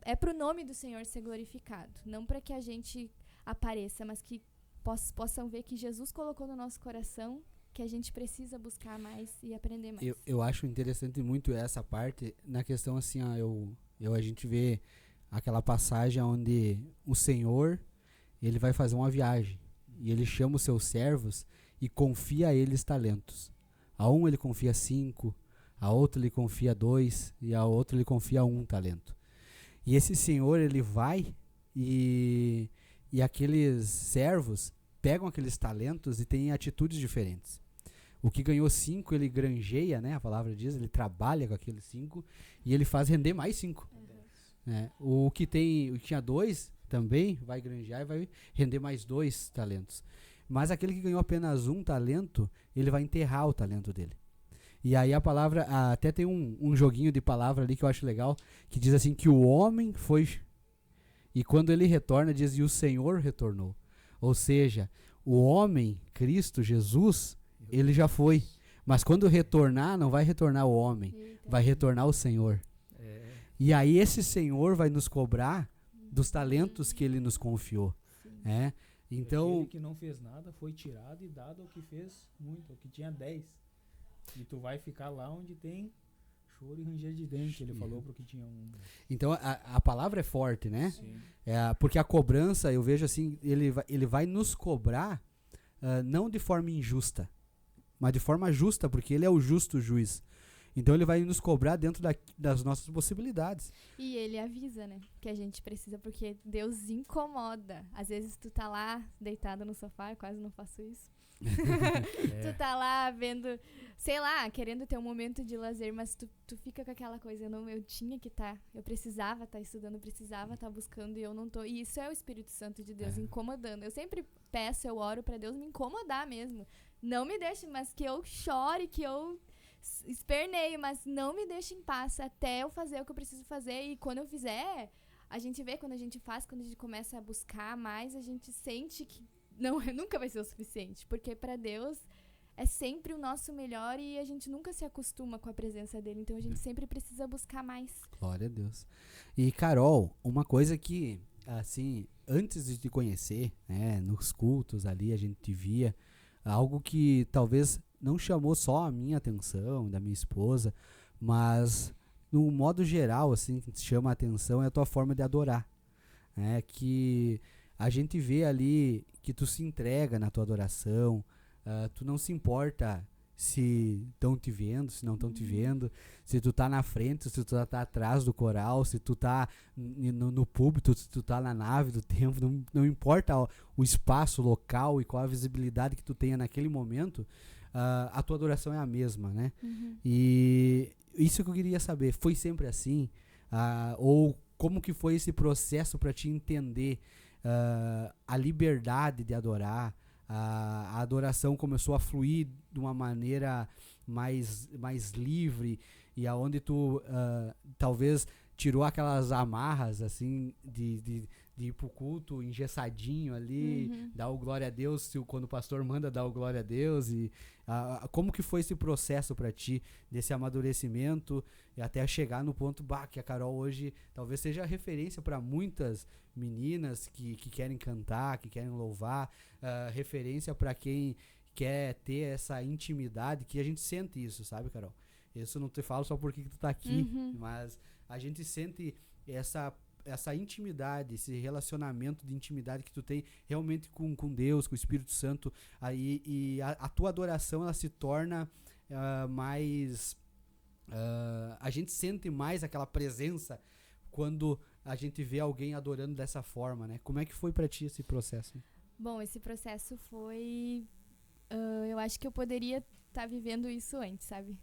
É para o nome do Senhor ser glorificado. Não para que a gente apareça, mas que possam ver que Jesus colocou no nosso coração, que a gente precisa buscar mais e aprender mais. Eu acho interessante muito essa parte, na questão assim, a gente vê aquela passagem onde o Senhor, ele vai fazer uma viagem, e ele chama os seus servos e confia a eles talentos. A um ele confia 5, a outro ele confia 2, e a outro ele confia 1 talento. E esse senhor, ele vai e aqueles servos pegam aqueles talentos e têm atitudes diferentes. O que ganhou 5, ele granjeia, né? A palavra diz, ele trabalha com aqueles 5 e ele faz render mais 5. Né? O que tinha 2 também vai granjear e vai render mais 2 talentos. Mas aquele que ganhou apenas 1 talento, ele vai enterrar o talento dele. E aí a palavra, até tem um joguinho de palavra ali que eu acho legal, que diz assim que o homem foi, e quando ele retorna diz, e o Senhor retornou. Ou seja, o homem, Cristo, Jesus, ele já foi. Mas quando retornar, não vai retornar o homem, vai retornar o Senhor. E aí esse Senhor vai nos cobrar dos talentos que ele nos confiou. Então, aquele que não fez nada foi tirado e dado ao que fez muito, ao que tinha 10. E tu vai ficar lá onde tem choro e ranger de dente, ele falou pro que tinha 1. Então a palavra é forte, né? Sim. Porque a cobrança, eu vejo assim, ele vai nos cobrar não de forma injusta, mas de forma justa, porque ele é o justo juiz. Então ele vai nos cobrar dentro das nossas possibilidades. E ele avisa, né? Que a gente precisa, porque Deus incomoda. Às vezes tu tá lá deitado no sofá, eu quase não faço isso. Tu tá lá vendo, sei lá, querendo ter um momento de lazer, mas tu fica com aquela coisa, eu tinha que estar, eu precisava estar estudando, eu precisava estar buscando e eu não tô. E isso é o Espírito Santo de Deus incomodando. Eu sempre peço, eu oro pra Deus me incomodar mesmo. Não me deixe, mas que eu chore, que eu esperneio, mas não me deixe em paz até eu fazer o que eu preciso fazer. E quando eu fizer, a gente vê, quando a gente faz, quando a gente começa a buscar mais, a gente sente que nunca vai ser o suficiente, porque para Deus é sempre o nosso melhor e a gente nunca se acostuma com a presença dele, então a gente sempre precisa buscar mais. Glória a Deus. E Carol, uma coisa que, assim, antes de te conhecer, né, nos cultos ali a gente te via, algo que talvez não chamou só a minha atenção, da minha esposa, mas no modo geral, assim, que chama a atenção é a tua forma de adorar. né? Que a gente vê ali que tu se entrega na tua adoração, tu não se importa se estão te vendo, se não estão te vendo, se tu tá na frente, se tu tá atrás do coral, se tu tá no púlpito, se tu tá na nave do templo, não importa o espaço, o local e qual a visibilidade que tu tenha naquele momento, a tua adoração é a mesma, né? E isso que eu queria saber, foi sempre assim? Ou como que foi esse processo para te entender a liberdade de adorar? A adoração começou a fluir de uma maneira mais livre, e aonde tu talvez tirou aquelas amarras assim de ir pro culto engessadinho ali, dar o glória a Deus quando o pastor manda dar o glória a Deus. E como que foi esse processo para ti, desse amadurecimento e até chegar no ponto que a Carol hoje talvez seja referência para muitas meninas que querem cantar, que querem louvar, referência para quem quer ter essa intimidade, que a gente sente isso, sabe, Carol? Isso não te falo só porque tu tá aqui, mas a gente sente essa intimidade, esse relacionamento de intimidade que tu tem realmente com Deus, com o Espírito Santo, aí, e a tua adoração ela se torna mais... a gente sente mais aquela presença quando a gente vê alguém adorando dessa forma, né? Como é que foi pra ti esse processo? Bom, esse processo foi... eu acho que eu poderia estar vivendo isso antes, sabe?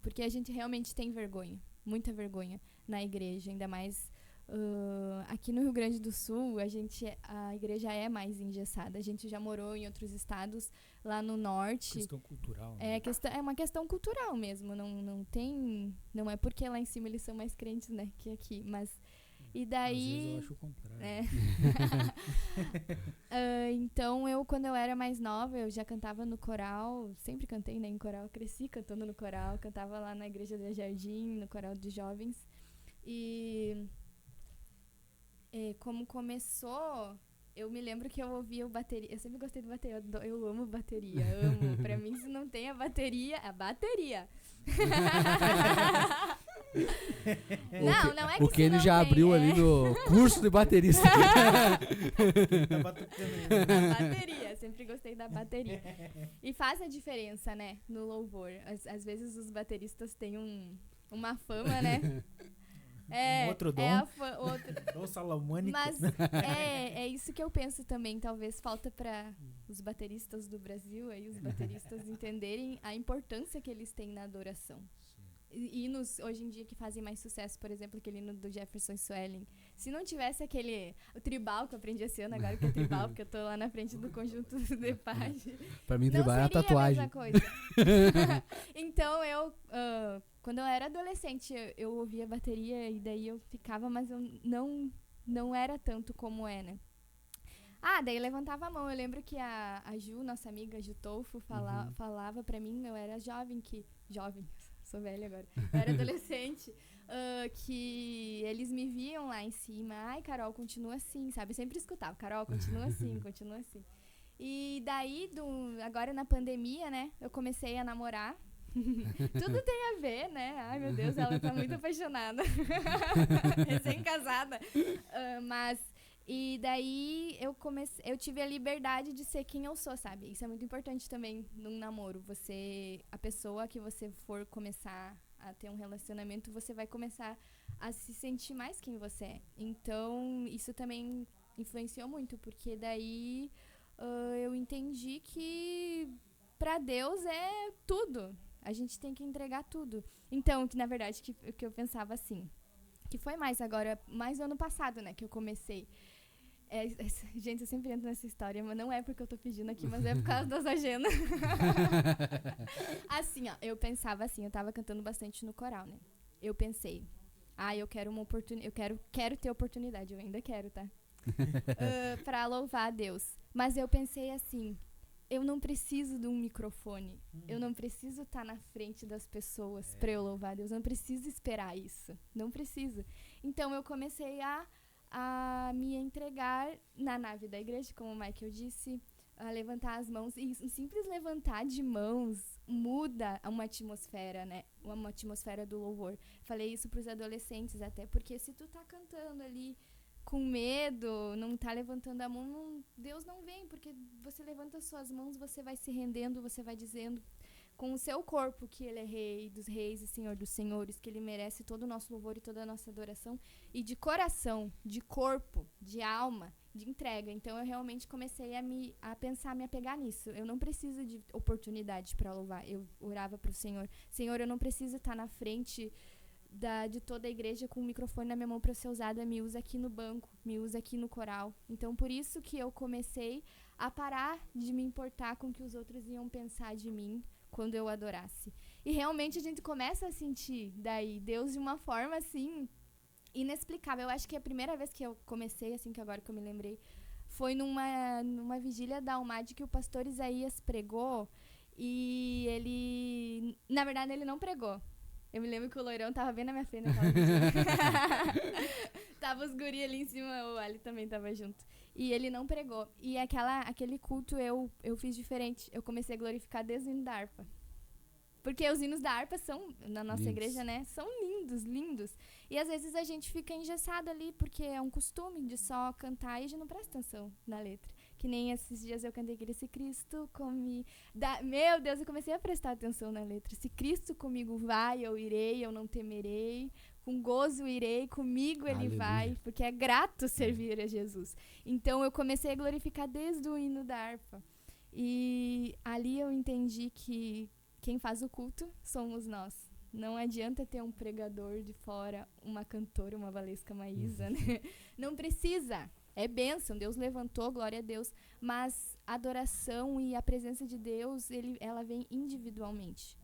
Porque a gente realmente tem vergonha, muita vergonha na igreja, ainda mais aqui no Rio Grande do Sul, a igreja é mais engessada. A gente já morou em outros estados, lá no norte. Questão cultural. Né? É uma questão cultural mesmo, não é porque lá em cima eles são mais crentes, né, que aqui, mas... E daí... Às vezes eu acho o contrário. Então, quando eu era mais nova, eu já cantava no coral, sempre cantei, né, em coral, cresci cantando no coral, cantava lá na igreja do Jardim, no coral de jovens. E como começou, eu me lembro que eu ouvia o bateria, eu sempre gostei de bateria, eu amo bateria, amo. Pra mim, se não tem a bateria, é bateria. Não é que o Kenny já tem, abriu ali no curso de baterista. Bateria, sempre gostei da bateria. E faz a diferença, né, no louvor. Às vezes os bateristas têm uma fama, né? Outro dom. Dom salomônico. Mas é isso que eu penso também. Talvez falta para os bateristas do Brasil, aí, os bateristas entenderem a importância que eles têm na adoração. Hinos hoje em dia que fazem mais sucesso, por exemplo, aquele hino do Jefferson Swelling. Se não tivesse o tribal que eu aprendi esse ano, agora que é tribal, porque eu tô lá na frente do conjunto de Page. Pra mim, tribal é a tatuagem. A mesma coisa. Então, quando eu era adolescente, eu ouvia bateria e daí eu ficava, mas eu não era tanto como é, né? Daí eu levantava a mão. Eu lembro que a Ju, nossa amiga Ju Tolfo, falava pra mim, eu era jovem, sou velha agora, eu era adolescente, que eles me viam lá em cima. Ai, Carol, continua assim, sabe? Eu sempre escutava, Carol, continua assim, continua assim. E daí, agora na pandemia, né, eu comecei a namorar. Tudo tem a ver, né? Ai, meu Deus, ela tá muito apaixonada. Recém-casada. E daí eu tive a liberdade de ser quem eu sou, sabe? Isso é muito importante também num namoro. A pessoa que você for começar a ter um relacionamento, você vai começar a se sentir mais quem você é. Então, isso também influenciou muito, porque daí eu entendi que pra Deus é tudo. A gente tem que entregar tudo. Então, que na verdade, que eu pensava assim, que foi mais ano passado, né, que eu comecei. Gente, eu sempre entro nessa história, mas não é porque eu tô pedindo aqui, mas é por causa das agendas. Assim, eu pensava assim, eu tava cantando bastante no coral, né? Eu pensei, eu quero uma oportunidade, quero ter oportunidade, eu ainda quero, tá? Pra louvar a Deus. Mas eu pensei assim, eu não preciso de um microfone, eu não preciso estar na frente das pessoas pra eu louvar a Deus, eu não preciso esperar isso, não preciso. Então eu comecei a me entregar na nave da igreja, como o Michael disse, a levantar as mãos. E um simples levantar de mãos muda uma atmosfera, né? Uma atmosfera do louvor. Falei isso pros adolescentes até, porque se tu tá cantando ali com medo, não tá levantando a mão, Deus não vem, porque você levanta as suas mãos, você vai se rendendo, você vai dizendo com o seu corpo que ele é rei dos reis e senhor dos senhores, que ele merece todo o nosso louvor e toda a nossa adoração, e de coração, de corpo, de alma, de entrega. Então eu realmente comecei a pensar, a me apegar nisso. Eu não preciso de oportunidade para louvar. Eu orava para o Senhor: Senhor, eu não preciso estar na frente de toda a igreja com o microfone na minha mão para ser usada, me usa aqui no banco, me usa aqui no coral. Então por isso que eu comecei a parar de me importar com o que os outros iam pensar de mim quando eu adorasse. E realmente a gente começa a sentir daí Deus de uma forma assim inexplicável. Eu acho que a primeira vez que eu comecei, assim, que agora que eu me lembrei, foi numa vigília da Almad que o pastor Isaías pregou, e ele, na verdade, ele não pregou. Eu me lembro que o loirão tava bem na minha frente naquela vigília. Tava os guri ali em cima, o Ali também tava junto. E ele não pregou. E aquele culto eu fiz diferente. Eu comecei a glorificar desde o hino da harpa. Porque os hinos da harpa são, na nossa igreja, né, são lindos, lindos. E às vezes a gente fica engessado ali, porque é um costume de só cantar e a gente não presta atenção na letra. Que nem esses dias eu cantei aquele: se Cristo comigo... Meu Deus, eu comecei a prestar atenção na letra. Se Cristo comigo vai, eu irei, eu não temerei. Com gozo irei, comigo ele Aleluia. vai. Porque é grato servir a Jesus. Então eu comecei a glorificar desde o hino da harpa. E ali eu entendi que quem faz o culto somos nós. Não adianta ter um pregador de fora, uma cantora, uma Valesca Maísa, né? Não precisa. É bênção, Deus levantou, glória a Deus. Mas a adoração e a presença de Deus, ela vem individualmente.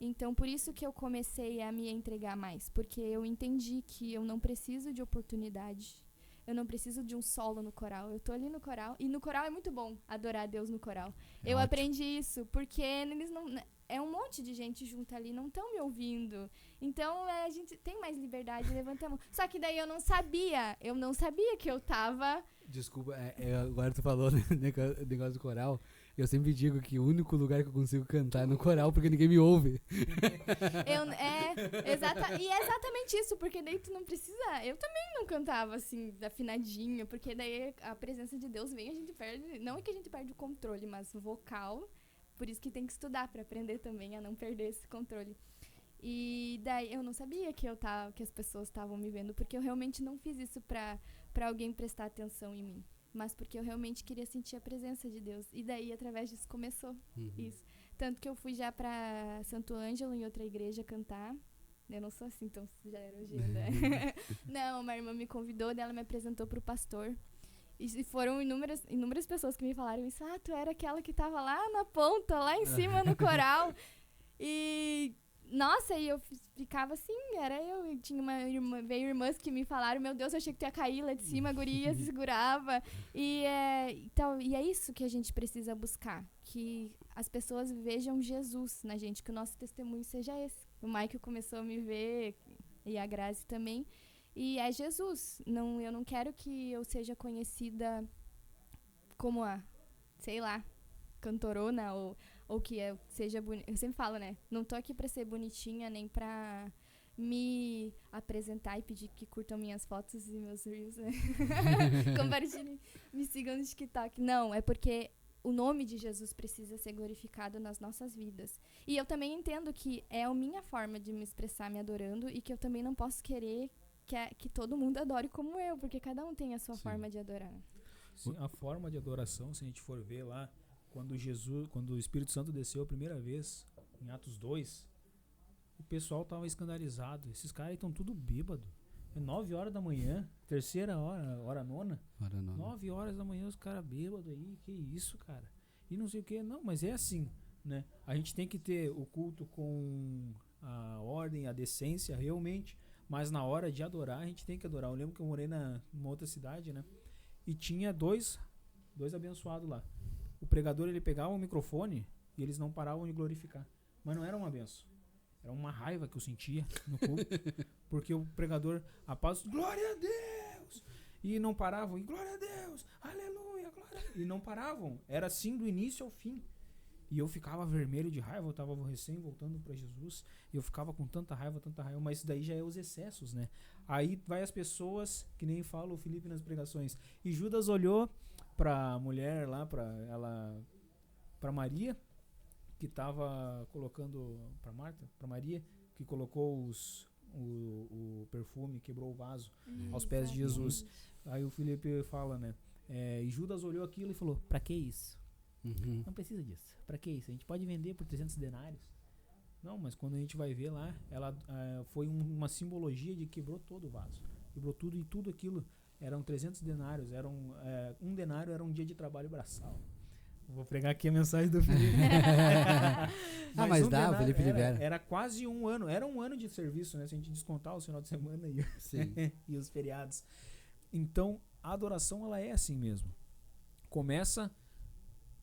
Então, por isso que eu comecei a me entregar mais. Porque eu entendi que eu não preciso de oportunidade. Eu não preciso de um solo no coral. Eu tô ali no coral. E no coral é muito bom adorar a Deus no coral. Eu aprendi isso, porque eles não... É um monte de gente junto ali, não estão me ouvindo. Então, a gente tem mais liberdade, levanta a mão. Só que daí eu não sabia que eu tava... Desculpa, agora tu falou negócio do coral. Eu sempre digo que o único lugar que eu consigo cantar é no coral, porque ninguém me ouve. E é exatamente isso, porque daí tu não precisa... Eu também não cantava assim, afinadinho, porque daí a presença de Deus vem, a gente perde... Não é que a gente perde o controle, mas o vocal... Por isso que tem que estudar para aprender também a não perder esse controle. E daí eu não sabia que as pessoas estavam me vendo, porque eu realmente não fiz isso para alguém prestar atenção em mim, mas porque eu realmente queria sentir a presença de Deus. E daí, através disso, começou isso. Tanto que eu fui já para Santo Ângelo, em outra igreja, cantar. Eu não sou assim, então já era elogiando. Não, uma irmã me convidou, ela me apresentou para o pastor. E foram inúmeras pessoas que me falaram isso. Ah, tu era aquela que tava lá na ponta, lá em cima no coral. E, nossa, e eu ficava assim, era eu. E tinha veio irmãs que me falaram: meu Deus, eu achei que tu ia cair lá de cima, a guria se segurava. E é isso que a gente precisa buscar. Que as pessoas vejam Jesus na gente, que o nosso testemunho seja esse. O Michael começou a me ver, e a Grazi também. E é Jesus. Eu não quero que eu seja conhecida como sei lá, cantorona ou que eu seja bonita. Eu sempre falo, né? Não tô aqui pra ser bonitinha, nem pra me apresentar e pedir que curtam minhas fotos e meus reels, né? Compartilhem, me sigam no TikTok. Não, é porque o nome de Jesus precisa ser glorificado nas nossas vidas. E eu também entendo que é a minha forma de me expressar me adorando, e que eu também não posso querer que todo mundo adore como eu, porque cada um tem a sua forma de adorar. Sim, a forma de adoração, se a gente for ver lá, quando o Espírito Santo desceu a primeira vez, em Atos 2, o pessoal tava escandalizado. Esses caras estão tudo bêbado. É 9 horas da manhã, terceira hora nona. 9 horas da manhã, os caras bêbados aí, que isso, cara? E não sei o que. Não, mas é assim, né? A gente tem que ter o culto com a ordem, a decência, realmente. Mas na hora de adorar, a gente tem que adorar. Eu lembro que eu morei numa outra cidade, né? E tinha dois abençoados lá. O pregador, ele pegava o microfone e eles não paravam de glorificar. Mas não era uma benção. Era uma raiva que eu sentia no culto. Porque o pregador, a paz, glória a Deus! E não paravam. E glória a Deus! Aleluia! Glória a Deus! E não paravam. Era assim do início ao fim. E eu ficava vermelho de raiva, eu tava recém voltando para Jesus, e eu ficava com tanta raiva, mas isso daí já é os excessos, né? Aí vai as pessoas, que nem fala o Felipe nas pregações, e Judas olhou pra mulher lá, pra Maria, que tava colocando, pra Maria, que colocou o perfume, quebrou o vaso aos pés de Jesus. Aí o Felipe fala, né? E Judas olhou aquilo e falou, pra que isso? Não precisa disso. Pra que isso? A gente pode vender por 300 denários. Não, mas quando a gente vai ver lá, ela foi uma simbologia de quebrou todo o vaso. Quebrou tudo, e tudo aquilo eram 300 denários. Um denário era um dia de trabalho braçal. Vou pregar aqui a mensagem do Felipe. Mas dá, o Felipe libera. Era quase um ano. Era um ano de serviço, né? Se a gente descontar o final de semana e os feriados. Então, a adoração, ela é assim mesmo. Começa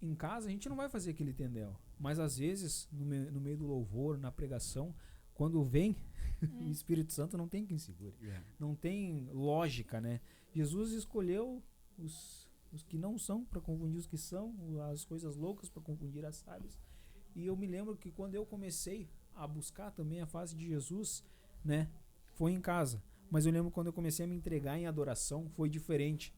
em casa, a gente não vai fazer aquele tendel. Mas, às vezes, no meio do louvor, na pregação, quando vem o Espírito Santo, não tem quem segure. Não tem lógica, né? Jesus escolheu os que não são para confundir os que são, as coisas loucas para confundir as sábias. E eu me lembro que quando eu comecei a buscar também a face de Jesus, né, foi em casa. Mas eu lembro quando eu comecei a me entregar em adoração, foi diferente.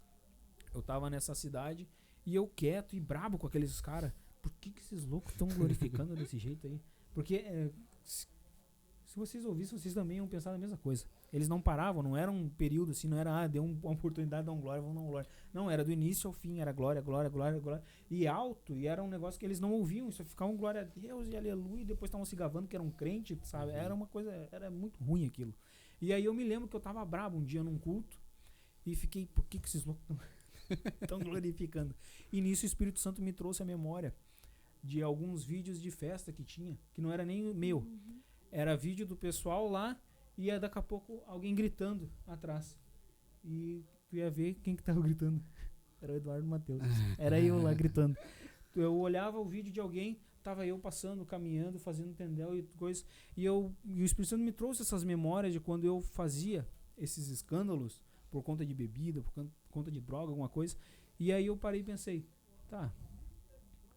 Eu tava nessa cidade e eu quieto e brabo com aqueles caras. Por que esses loucos estão glorificando desse jeito aí? Porque se vocês ouvissem, vocês também iam pensar a mesma coisa. Eles não paravam, não era um período assim, não era, deu uma oportunidade de dar um glória, vamos dar um glória. Não, era do início ao fim, era glória, glória, glória, glória. E alto, e era um negócio que eles não ouviam, só ficavam glória a Deus e aleluia, e depois estavam se gabando que era um crente, sabe? Era uma coisa, era muito ruim aquilo. E aí eu me lembro que eu tava brabo um dia num culto, e fiquei, por que esses loucos estão glorificando? E nisso o Espírito Santo me trouxe a memória de alguns vídeos de festa que tinha, que não era nem meu. Era vídeo do pessoal lá, e daqui a pouco alguém gritando atrás. E tu ia ver quem que tava gritando. Era o Eduardo Mateus. Era eu lá gritando. Eu olhava o vídeo de alguém, tava eu passando, caminhando, fazendo tendel e coisa. E o Espírito Santo me trouxe essas memórias de quando eu fazia esses escândalos por conta de bebida, por conta de droga, alguma coisa. E aí eu parei e pensei, tá,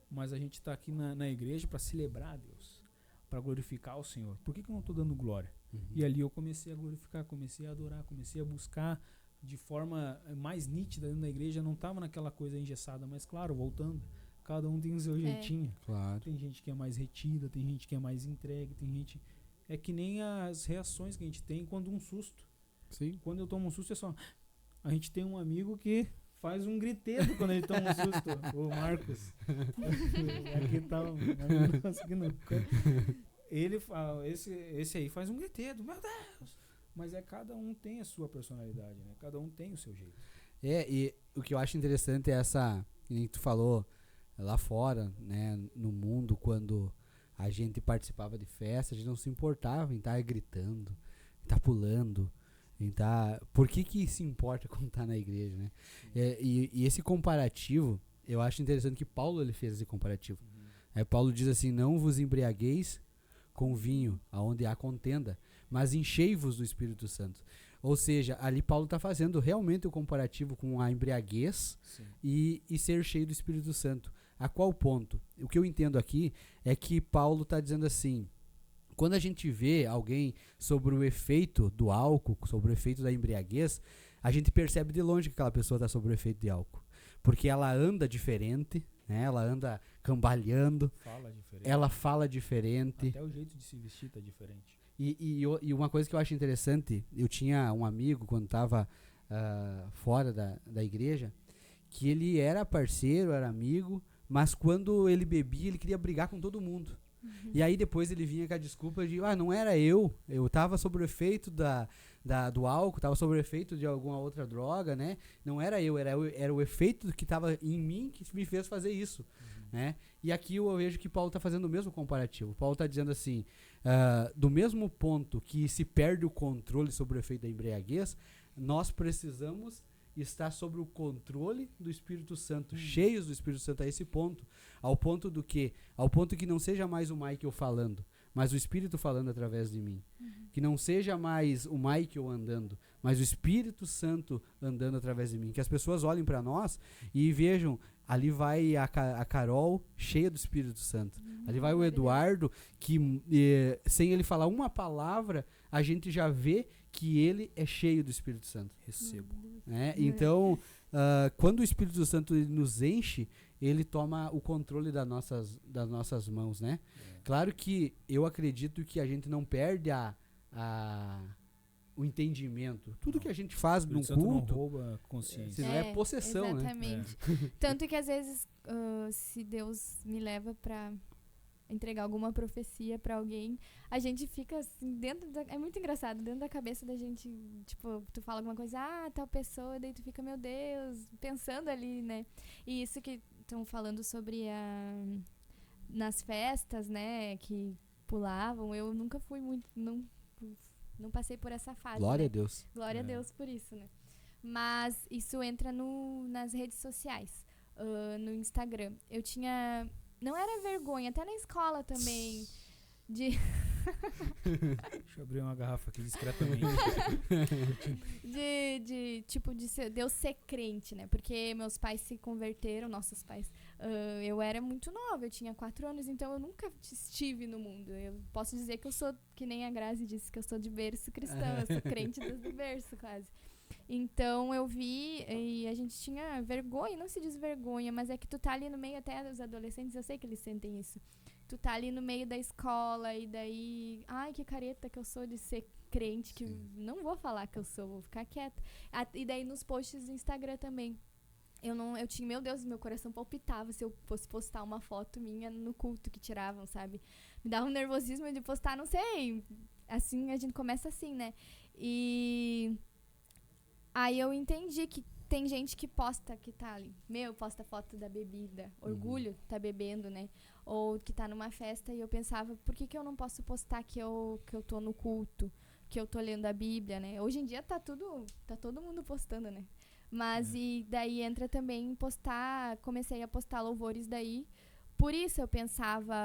mas a gente tá aqui na igreja para celebrar a Deus, para glorificar o Senhor. Por que eu não tô dando glória? E ali eu comecei a glorificar, comecei a adorar, comecei a buscar de forma mais nítida dentro da igreja. Não estava naquela coisa engessada, mas claro, voltando, cada um tem o seu jeitinho. Claro. Tem gente que é mais retida, tem gente que é mais entregue, tem gente... É que nem as reações que a gente tem quando um susto. Sim. Quando eu tomo um susto é só... A gente tem um amigo que faz um gritedo quando ele toma um susto. O Marcos. Aqui tá um amigo nosso aqui no... Ele fala, esse aí faz um gritedo, meu Deus! Mas cada um tem a sua personalidade, né? Cada um tem o seu jeito. E o que eu acho interessante é essa, que tu falou lá fora, né, no mundo, quando a gente participava de festa, a gente não se importava em estar gritando, em estar pulando, em estar... Por que se importa quando tá na igreja, né? E esse comparativo, eu acho interessante que Paulo ele fez esse comparativo. Paulo diz assim, não vos embriagueis com vinho, aonde há contenda, mas enchei-vos do Espírito Santo. Ou seja, ali Paulo está fazendo realmente o comparativo com a embriaguez e ser cheio do Espírito Santo. A qual ponto? O que eu entendo aqui é que Paulo está dizendo assim, quando a gente vê alguém sobre o efeito do álcool, sobre o efeito da embriaguez, a gente percebe de longe que aquela pessoa está sobre o efeito de álcool. Porque ela anda diferente, né? Ela anda cambaleando, ela fala diferente. Até o jeito de se vestir tá diferente. E uma coisa que eu acho interessante, eu tinha um amigo quando estava fora da igreja, que ele era parceiro, era amigo, mas quando ele bebia, ele queria brigar com todo mundo. E aí depois ele vinha com a desculpa de, não era eu estava sob o efeito do álcool, estava sob o efeito de alguma outra droga, né? Não era eu, era o efeito que estava em mim que me fez fazer isso, né? E aqui eu vejo que Paulo está fazendo o mesmo comparativo. Paulo está dizendo assim, do mesmo ponto que se perde o controle sobre o efeito da embriaguez, nós precisamos estar sobre o controle do Espírito Santo, cheios do Espírito Santo a esse ponto, ao ponto que não seja mais o Michael falando, mas o Espírito falando através de mim. Que não seja mais o Michael andando, mas o Espírito Santo andando através de mim. Que as pessoas olhem para nós e vejam, ali vai a Carol cheia do Espírito Santo. Ali vai o Eduardo, que sem ele falar uma palavra, a gente já vê que ele é cheio do Espírito Santo. Recebo. Né? Então, quando o Espírito Santo nos enche, ele toma o controle das nossas mãos, né? Claro que eu acredito que a gente não perde o entendimento. Tudo que a gente faz num culto não rouba a consciência. não é possessão, exatamente. Tanto que às vezes, se Deus me leva pra entregar alguma profecia pra alguém, a gente fica assim, é muito engraçado, dentro da cabeça da gente, tipo, tu fala alguma coisa, tal pessoa, daí tu fica, meu Deus, pensando ali, né? E isso que estão falando sobre nas festas, né, que pulavam, eu nunca fui muito, não passei por essa fase. Glória né? a Deus. Glória a Deus por isso, né? Mas isso entra nas redes sociais, no Instagram. Eu tinha... Não era vergonha, até na escola também. Deixa eu abrir uma garrafa aqui discretamente. de eu ser crente, né? Porque meus pais se converteram, nossos pais. Eu era muito nova, eu tinha 4 anos, então eu nunca estive no mundo. Eu posso dizer que eu sou, que nem a Grazi disse, que eu sou de berço cristão, eu sou crente desde o berço, quase. Então eu vi e a gente tinha vergonha, não se diz vergonha, mas é que tu tá ali no meio, até dos adolescentes, eu sei que eles sentem isso. Tu tá ali no meio da escola e daí, ai, que careta que eu sou de ser crente, que não vou falar que eu sou, vou ficar quieta. E daí nos posts do Instagram também. Eu tinha, meu Deus, meu coração palpitava se eu fosse postar uma foto minha no culto que tiravam, sabe? Me dava um nervosismo de postar, não sei. Assim, a gente começa assim, né? E aí eu entendi que tem gente que posta, que tá ali, posta foto da bebida, orgulho, tá bebendo, né? Ou que tá numa festa, e eu pensava, por que eu não posso postar que eu tô no culto, que eu tô lendo a Bíblia, né? Hoje em dia tá todo mundo postando, né? Mas e daí entra também comecei a postar louvores daí. Por isso eu pensava,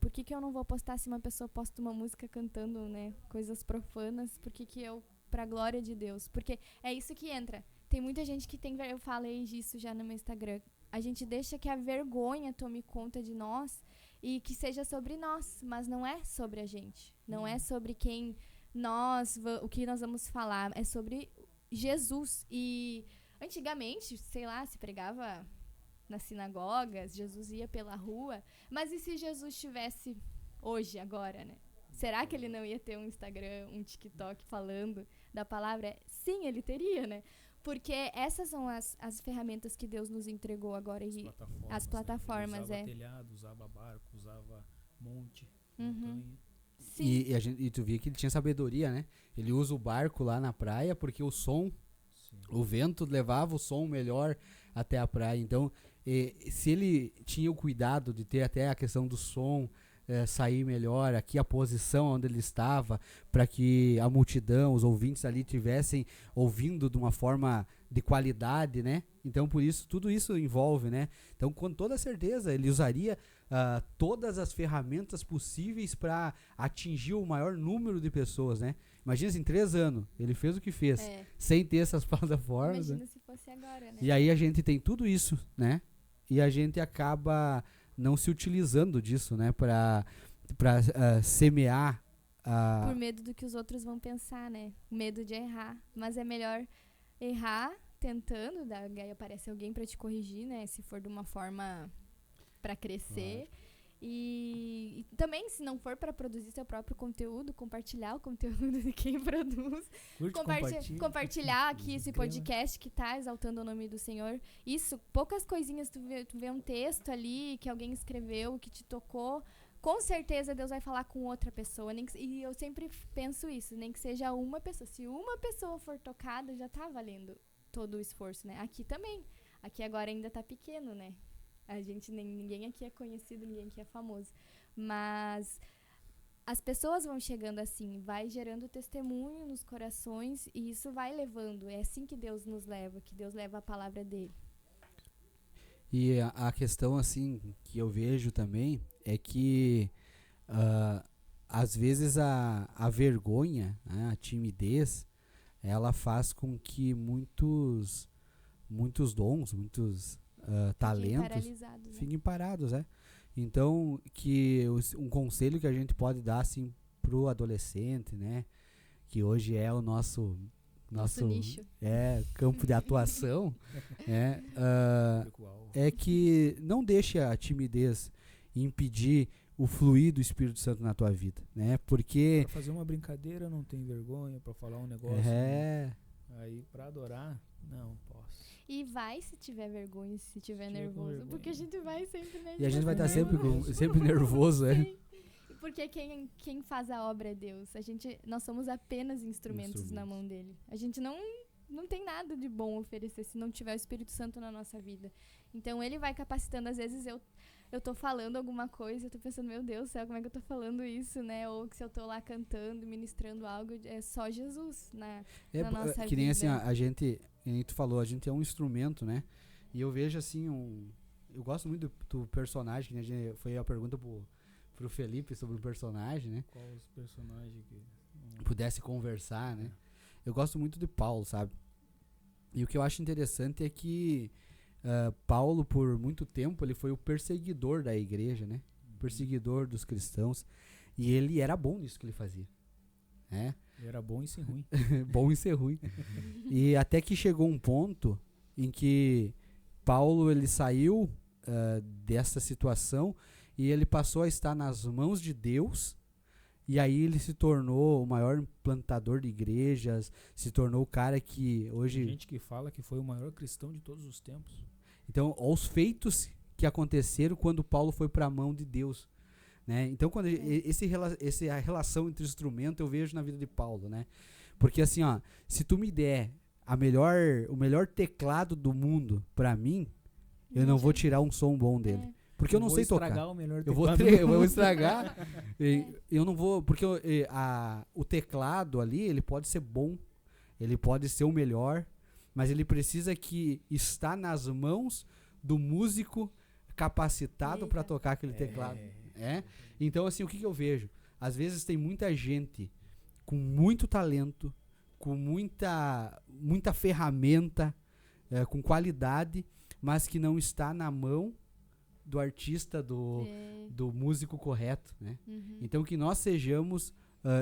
por que eu não vou postar se uma pessoa posta uma música cantando, né, coisas profanas? Por que eu, pra glória de Deus? Porque é isso que entra. Tem muita gente que tem, eu falei disso já no meu Instagram, a gente deixa que a vergonha tome conta de nós e que seja sobre nós, mas não é sobre a gente. Não é sobre o que nós vamos falar, é sobre Jesus. E antigamente, sei lá, se pregava nas sinagogas, Jesus ia pela rua, mas e se Jesus estivesse hoje, agora, né? Será que ele não ia ter um Instagram, um TikTok falando da palavra? Sim, ele teria, né? Porque essas são as ferramentas que Deus nos entregou agora. As plataformas, né? Ele usava telhado, usava barco, usava monte, montanha. Sim. E tu via que ele tinha sabedoria, né? Ele usa o barco lá na praia porque o vento levava o som melhor até a praia. Então, se ele tinha o cuidado de ter até a questão do som sair melhor, aqui a posição onde ele estava, para que a multidão, os ouvintes ali estivessem ouvindo de uma forma de qualidade, né? Então, por isso, tudo isso envolve, né? Então, com toda certeza, ele usaria todas as ferramentas possíveis para atingir o maior número de pessoas, né? Imagina se em 3 anos ele fez o que fez, sem ter essas plataformas. Imagina se fosse agora, né? E aí a gente tem tudo isso, né? E a gente acaba não se utilizando disso, né? Para semear. Por medo do que os outros vão pensar, né? Medo de errar. Mas é melhor errar tentando, daí aparece alguém para te corrigir, né? Se for de uma forma para crescer. Claro. E também, se não for para produzir seu próprio conteúdo, compartilhar o conteúdo de quem produz. Compartilhar aqui esse podcast que tá exaltando o nome do Senhor. Isso, poucas coisinhas, tu vê um texto ali que alguém escreveu, que te tocou. Com certeza Deus vai falar com outra pessoa. E eu sempre penso isso, nem que seja uma pessoa. Se uma pessoa for tocada, já tá valendo todo o esforço, né? Aqui também. Aqui agora ainda tá pequeno, né? A gente, ninguém aqui é conhecido, ninguém aqui é famoso. Mas as pessoas vão chegando assim, vai gerando testemunho nos corações e isso vai levando. É assim que Deus nos leva, que Deus leva a palavra dele. E a questão, assim, que eu vejo também é que Às vezes a vergonha, né, a timidez, ela faz com que muitos dons, muitos talentos Paralisados, né? fiquem parados, Então, um conselho que a gente pode dar assim pro adolescente, né, que hoje é o nosso nicho. campo de atuação, é que não deixe a timidez impedir o fluir do Espírito Santo na tua vida, né? Porque Pra fazer uma brincadeira não tem vergonha, pra falar um negócio. Aí pra adorar, não posso. E vai se tiver vergonha, se tiver tiver com nervoso. vergonha. Porque a gente vai sempre, né? e a gente vai estar tá sempre nervoso, Sim. Porque quem faz a obra é Deus. Nós somos apenas instrumentos na mão dele. A gente não tem nada de bom a oferecer se não tiver o Espírito Santo na nossa vida. Então ele vai capacitando. Às vezes eu tô falando alguma coisa, eu tô pensando, meu Deus do céu, como é que eu tô falando isso, né? Ou que se eu tô lá cantando, ministrando algo, é só Jesus na nossa vida. Que nem assim, a gente, como tu falou, a gente é um instrumento, né? E eu vejo assim, eu gosto muito do personagem, né? Foi a pergunta pro Felipe sobre o personagem, né? Qual os personagens que Pudesse conversar, né? Eu gosto muito de Paulo, sabe? E o que eu acho interessante é que Paulo, por muito tempo, ele foi o perseguidor da igreja, né? Perseguidor dos cristãos. E ele era bom nisso que ele fazia, né? Ele era bom em ser ruim. Bom em ser ruim. E até que chegou um ponto em que Paulo, ele saiu dessa situação e ele passou a estar nas mãos de Deus. E aí ele se tornou o maior implantador de igrejas, se tornou o cara que hoje... Tem gente que fala que foi o maior cristão de todos os tempos. Então, os feitos que aconteceram quando Paulo foi para a mão de Deus, né? Então, quando a relação entre instrumento eu vejo na vida de Paulo, né? Porque assim, ó, se tu me der o melhor teclado do mundo para mim, eu não vou tirar um som bom dele. Porque eu não sei tocar. O melhor Eu vou estragar. Eu não vou, porque o teclado ali, ele pode ser bom, ele pode ser o melhor, mas ele precisa que estar nas mãos do músico capacitado para tocar aquele teclado. Então, assim, o que eu vejo? Às vezes tem muita gente com muito talento, com muita ferramenta, com qualidade, mas que não está na mão do artista, do músico correto, né? Uhum. Então que nós sejamos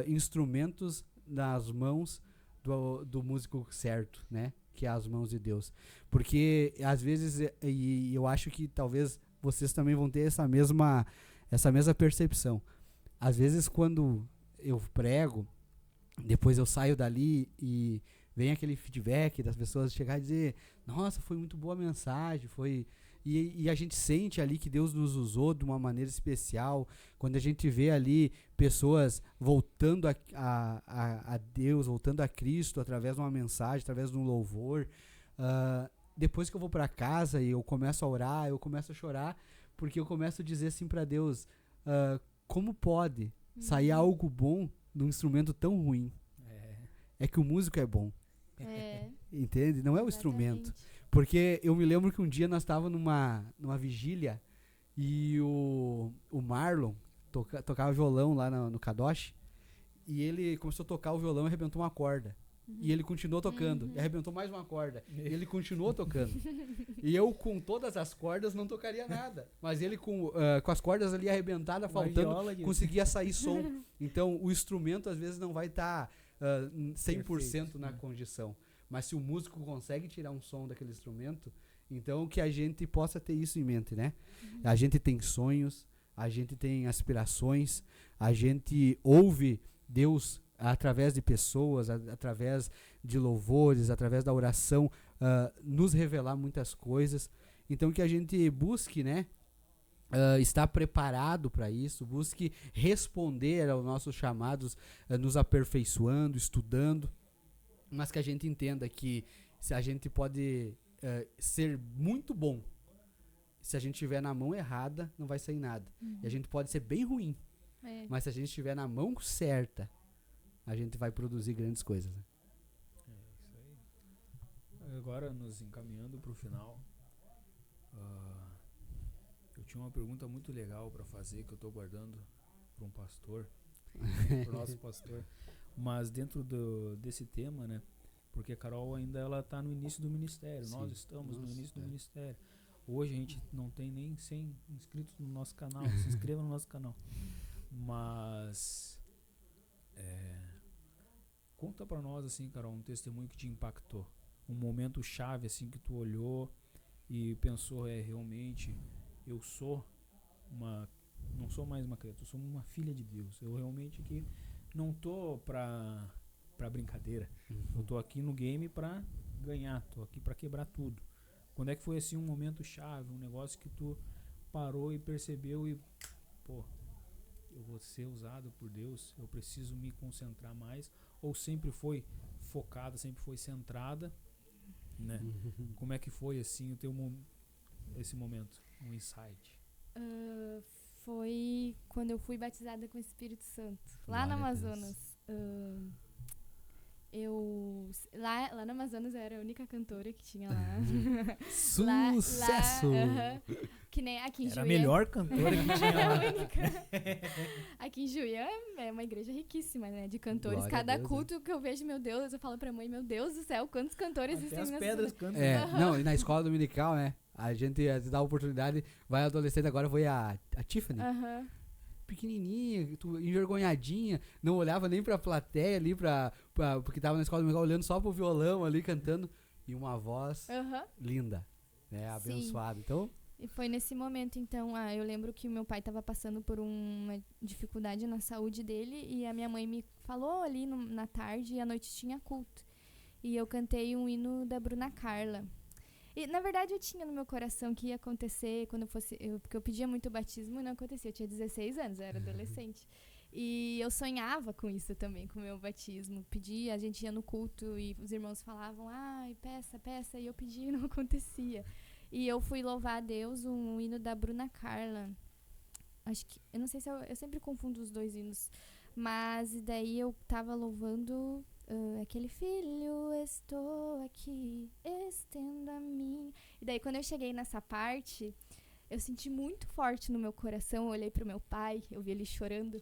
instrumentos nas mãos do músico certo, né? Que é as mãos de Deus. Porque às vezes, e eu acho que talvez vocês também vão ter essa mesma percepção. Às vezes quando eu prego, depois eu saio dali e vem aquele feedback das pessoas chegar e dizer, nossa, foi muito boa a mensagem, E a gente sente ali que Deus nos usou de uma maneira especial. Quando a gente vê ali pessoas voltando a Deus, voltando a Cristo através de uma mensagem, através de um louvor. Depois que eu vou para casa e eu começo a orar, eu começo a chorar, porque eu começo a dizer assim para Deus, como pode sair algo bom de um instrumento tão ruim? É que o músico é bom. Entende? Não é o instrumento. Porque eu me lembro que um dia nós estávamos numa vigília e o Marlon tocava violão lá no Kadosh e ele começou a tocar o violão e arrebentou uma corda. E ele continuou tocando e arrebentou mais uma corda. E ele continuou tocando. E eu com todas as cordas não tocaria nada. Mas ele com as cordas ali arrebentadas, faltando, conseguia sair som. Então o instrumento às vezes não vai estar 100% perfeito, na condição. Mas se o músico consegue tirar um som daquele instrumento, então que a gente possa ter isso em mente, né? A gente tem sonhos, a gente tem aspirações, a gente ouve Deus através de pessoas, através de louvores, através da oração, nos revelar muitas coisas. Então que a gente busque, né? Estar preparado para isso, busque responder aos nossos chamados, nos aperfeiçoando, estudando. Mas que a gente entenda que se a gente pode ser muito bom, se a gente estiver na mão errada, não vai sair nada. E a gente pode ser bem ruim, mas se a gente estiver na mão certa, a gente vai produzir grandes coisas. Né? Isso aí. Agora, nos encaminhando para o final, eu tinha uma pergunta muito legal para fazer, que eu estou guardando para um pastor, pro nosso pastor, mas dentro desse tema, né? Porque a Carol ainda ela tá no início do ministério, Sim. nós estamos no Nossa, início do ministério. Hoje a gente não tem nem 100 inscritos no nosso canal, se inscreva no nosso canal. Mas conta pra nós assim, Carol, um testemunho que te impactou, um momento chave assim que tu olhou e pensou, realmente eu sou não sou mais uma criatura, eu sou uma filha de Deus. Eu realmente aqui não tô pra brincadeira. Eu tô aqui no game pra ganhar, tô aqui pra quebrar tudo. Quando é que foi assim um momento chave, um negócio que tu parou e percebeu e, pô, eu vou ser usado por Deus, eu preciso me concentrar mais, ou sempre foi focada, sempre foi centrada, né? Como é que foi assim o teu esse momento, um insight? Foi quando eu fui batizada com o Espírito Santo, lá Glória no a Amazonas. Lá no Amazonas eu era a única cantora que tinha lá. Sucesso! Que nem aqui em Era a Juiã. melhor cantora que tinha lá. Aqui em Juiã é uma igreja riquíssima, né? De cantores. Glória a Cada Deus, culto que eu vejo, meu Deus, eu falo pra mãe, meu Deus do céu, quantos cantores Até existem as nessa pedras cidade. cantam. Não, e na escola dominical, né? A gente dá a oportunidade, vai adolescente, agora foi a Tiffany. Aham. Pequenininha, envergonhadinha, não olhava nem pra plateia ali, porque tava na escola dominical olhando só pro violão ali, cantando, e uma voz Aham. linda, né? Sim. Abençoada. Então, E foi nesse momento, então, eu lembro que o meu pai estava passando por uma dificuldade na saúde dele e a minha mãe me falou ali na tarde e à noite tinha culto. E eu cantei um hino da Bruna Carla. E, na verdade, eu tinha no meu coração que ia acontecer quando eu fosse... porque eu pedia muito batismo e não acontecia. Eu tinha 16 anos, eu era adolescente. E eu sonhava com isso também, com o meu batismo. Pedia, a gente ia no culto e os irmãos falavam, ai, peça, e eu pedia e não acontecia. E eu fui louvar a Deus um hino da Bruna Carla. Acho que... Eu não sei se eu sempre confundo os dois hinos. Mas daí eu tava louvando... aquele filho, estou aqui, estenda a mim. E daí quando eu cheguei nessa parte, eu senti muito forte no meu coração. Eu olhei pro meu pai, eu vi ele chorando.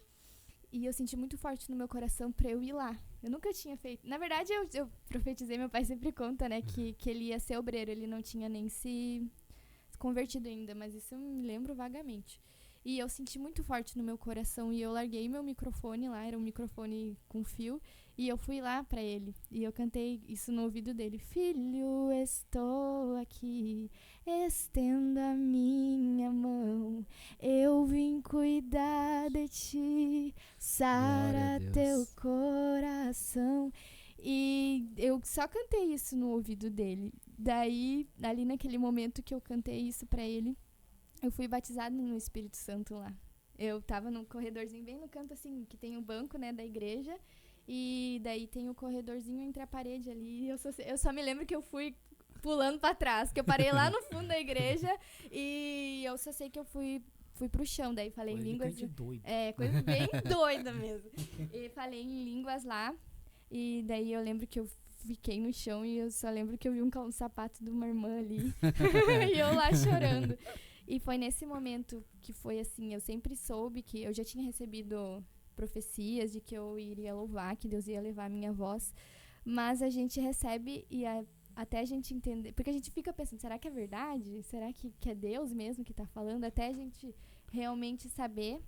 E eu senti muito forte no meu coração pra eu ir lá. Eu nunca tinha feito. Na verdade, eu profetizei, meu pai sempre conta, né, que ele ia ser obreiro. Ele não tinha nem se convertido ainda, mas isso eu me lembro vagamente. E eu senti muito forte no meu coração e eu larguei meu microfone lá, era um microfone com fio, e eu fui lá pra ele. E eu cantei isso no ouvido dele. Filho, estou aqui, estenda a minha mão, eu vim cuidar de ti, sara teu coração. E eu só cantei isso no ouvido dele. Daí, ali naquele momento que eu cantei isso pra ele, eu fui batizada no Espírito Santo lá. Eu tava num corredorzinho bem no canto, assim, que tem o banco, né, da igreja. E daí tem o corredorzinho entre a parede ali. Eu só me lembro que eu fui pulando pra trás, que eu parei lá no fundo da igreja. E eu só sei que eu fui pro chão. Daí falei em línguas... Doido. Coisa bem doida mesmo. E falei em línguas lá. E daí eu lembro que eu fiquei no chão e eu só lembro que eu vi um sapato de uma irmã ali. E eu lá chorando. E foi nesse momento que foi assim, eu sempre soube que eu já tinha recebido profecias de que eu iria louvar, que Deus ia levar a minha voz, mas a gente recebe e até a gente entender, porque a gente fica pensando, será que é verdade? Será que é Deus mesmo que está falando? Até a gente realmente saber.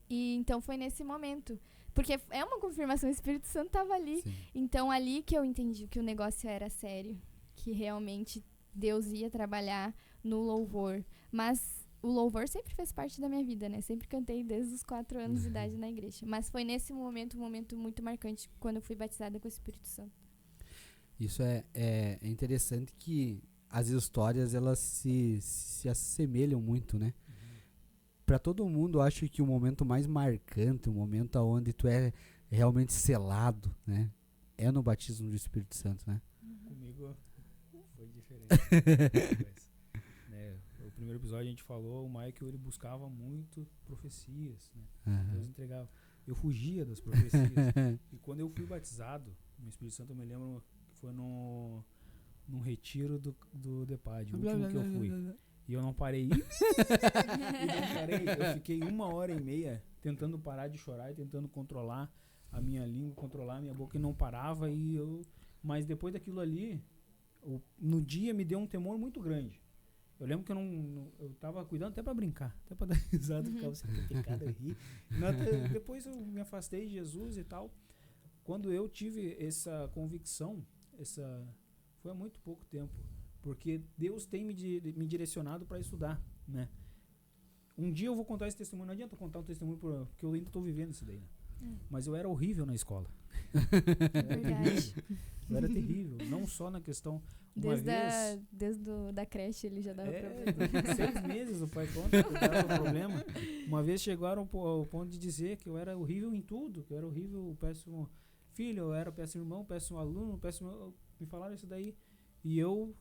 E então foi nesse momento, porque é uma confirmação, o Espírito Santo estava ali. sim. Então ali que eu entendi que o negócio era sério, que realmente Deus ia trabalhar no louvor. Mas o louvor sempre fez parte da minha vida, né? Sempre cantei desde os 4 anos de idade na igreja. Mas foi nesse momento, um momento muito marcante, quando eu fui batizada com o Espírito Santo. Isso é interessante que as histórias, elas se assemelham muito, né? Pra todo mundo, eu acho que o momento mais marcante, o momento onde tu é realmente selado, né? É no batismo do Espírito Santo, né? Comigo foi diferente. Né, o primeiro episódio a gente falou, o Michael ele buscava muito profecias, né? Deus entregava. Eu fugia das profecias. E quando eu fui batizado no Espírito Santo, eu me lembro que foi num retiro do DEPAD, o último que eu fui. E eu não parei. E não parei. Eu fiquei 1h30 tentando parar de chorar e tentando controlar a minha língua, controlar a minha boca e não parava. Mas depois daquilo ali, no dia me deu um temor muito grande. Eu lembro que eu tava cuidando até pra brincar, até pra dar risada, ficava assim, pecado, eu ri. Depois eu me afastei de Jesus e tal. Quando eu tive essa convicção, foi há muito pouco tempo, porque Deus tem me direcionado para estudar, né? Um dia eu vou contar esse testemunho, não adianta eu contar um testemunho porque eu ainda estou vivendo isso daí, né? Mas eu era horrível na escola. Verdade. Eu era terrível, não só na questão... Desde da creche ele já dava problema. 6 meses o pai conta que dava problema. Uma vez chegaram ao ponto de dizer que eu era horrível em tudo, que eu era horrível, péssimo filho, eu era péssimo irmão, péssimo aluno, péssimo... Me falaram isso daí. E eu,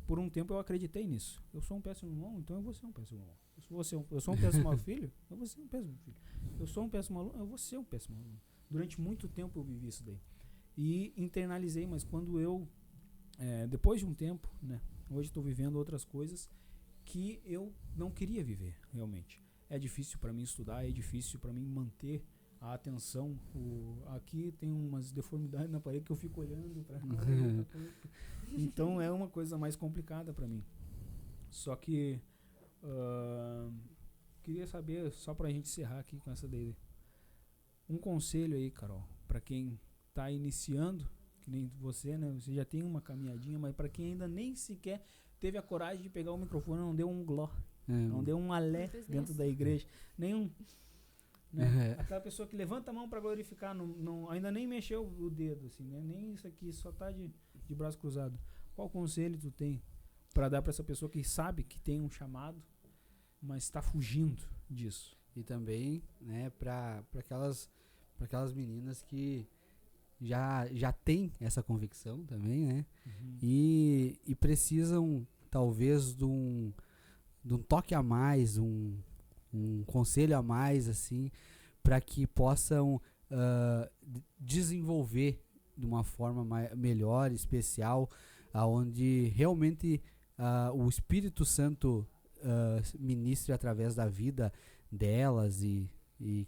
por um tempo, eu acreditei nisso. Eu sou um péssimo irmão, então eu vou ser um péssimo irmão. Eu sou um péssimo filho, eu vou ser um péssimo filho. Eu sou um péssimo aluno, eu vou ser um péssimo aluno. Durante muito tempo eu vivi isso daí. E internalizei, mas quando eu... depois de um tempo, né? Hoje estou vivendo outras coisas que eu não queria viver, realmente. É difícil para mim estudar, é difícil para mim manter a atenção. Aqui tem umas deformidades na parede que eu fico olhando para então é uma coisa mais complicada para mim. Só que queria saber, só para a gente encerrar aqui com essa daí, um conselho aí, Carol, para quem está iniciando, que nem você, né? Você já tem uma caminhadinha, mas para quem ainda nem sequer teve a coragem de pegar o microfone, não deu um gló, não deu um alé dentro da igreja, nenhum. Né? Aquela pessoa que levanta a mão para glorificar, ainda nem mexeu o dedo, assim, né? Nem isso aqui, só tá de braço cruzado. Qual conselho tu tem para dar para essa pessoa que sabe que tem um chamado, mas está fugindo disso? E também, né, para aquelas meninas que já tem essa convicção também, né? E precisam, talvez, de um toque a mais, um conselho a mais, assim, para que possam desenvolver de uma forma melhor, especial, onde realmente o Espírito Santo ministre através da vida delas e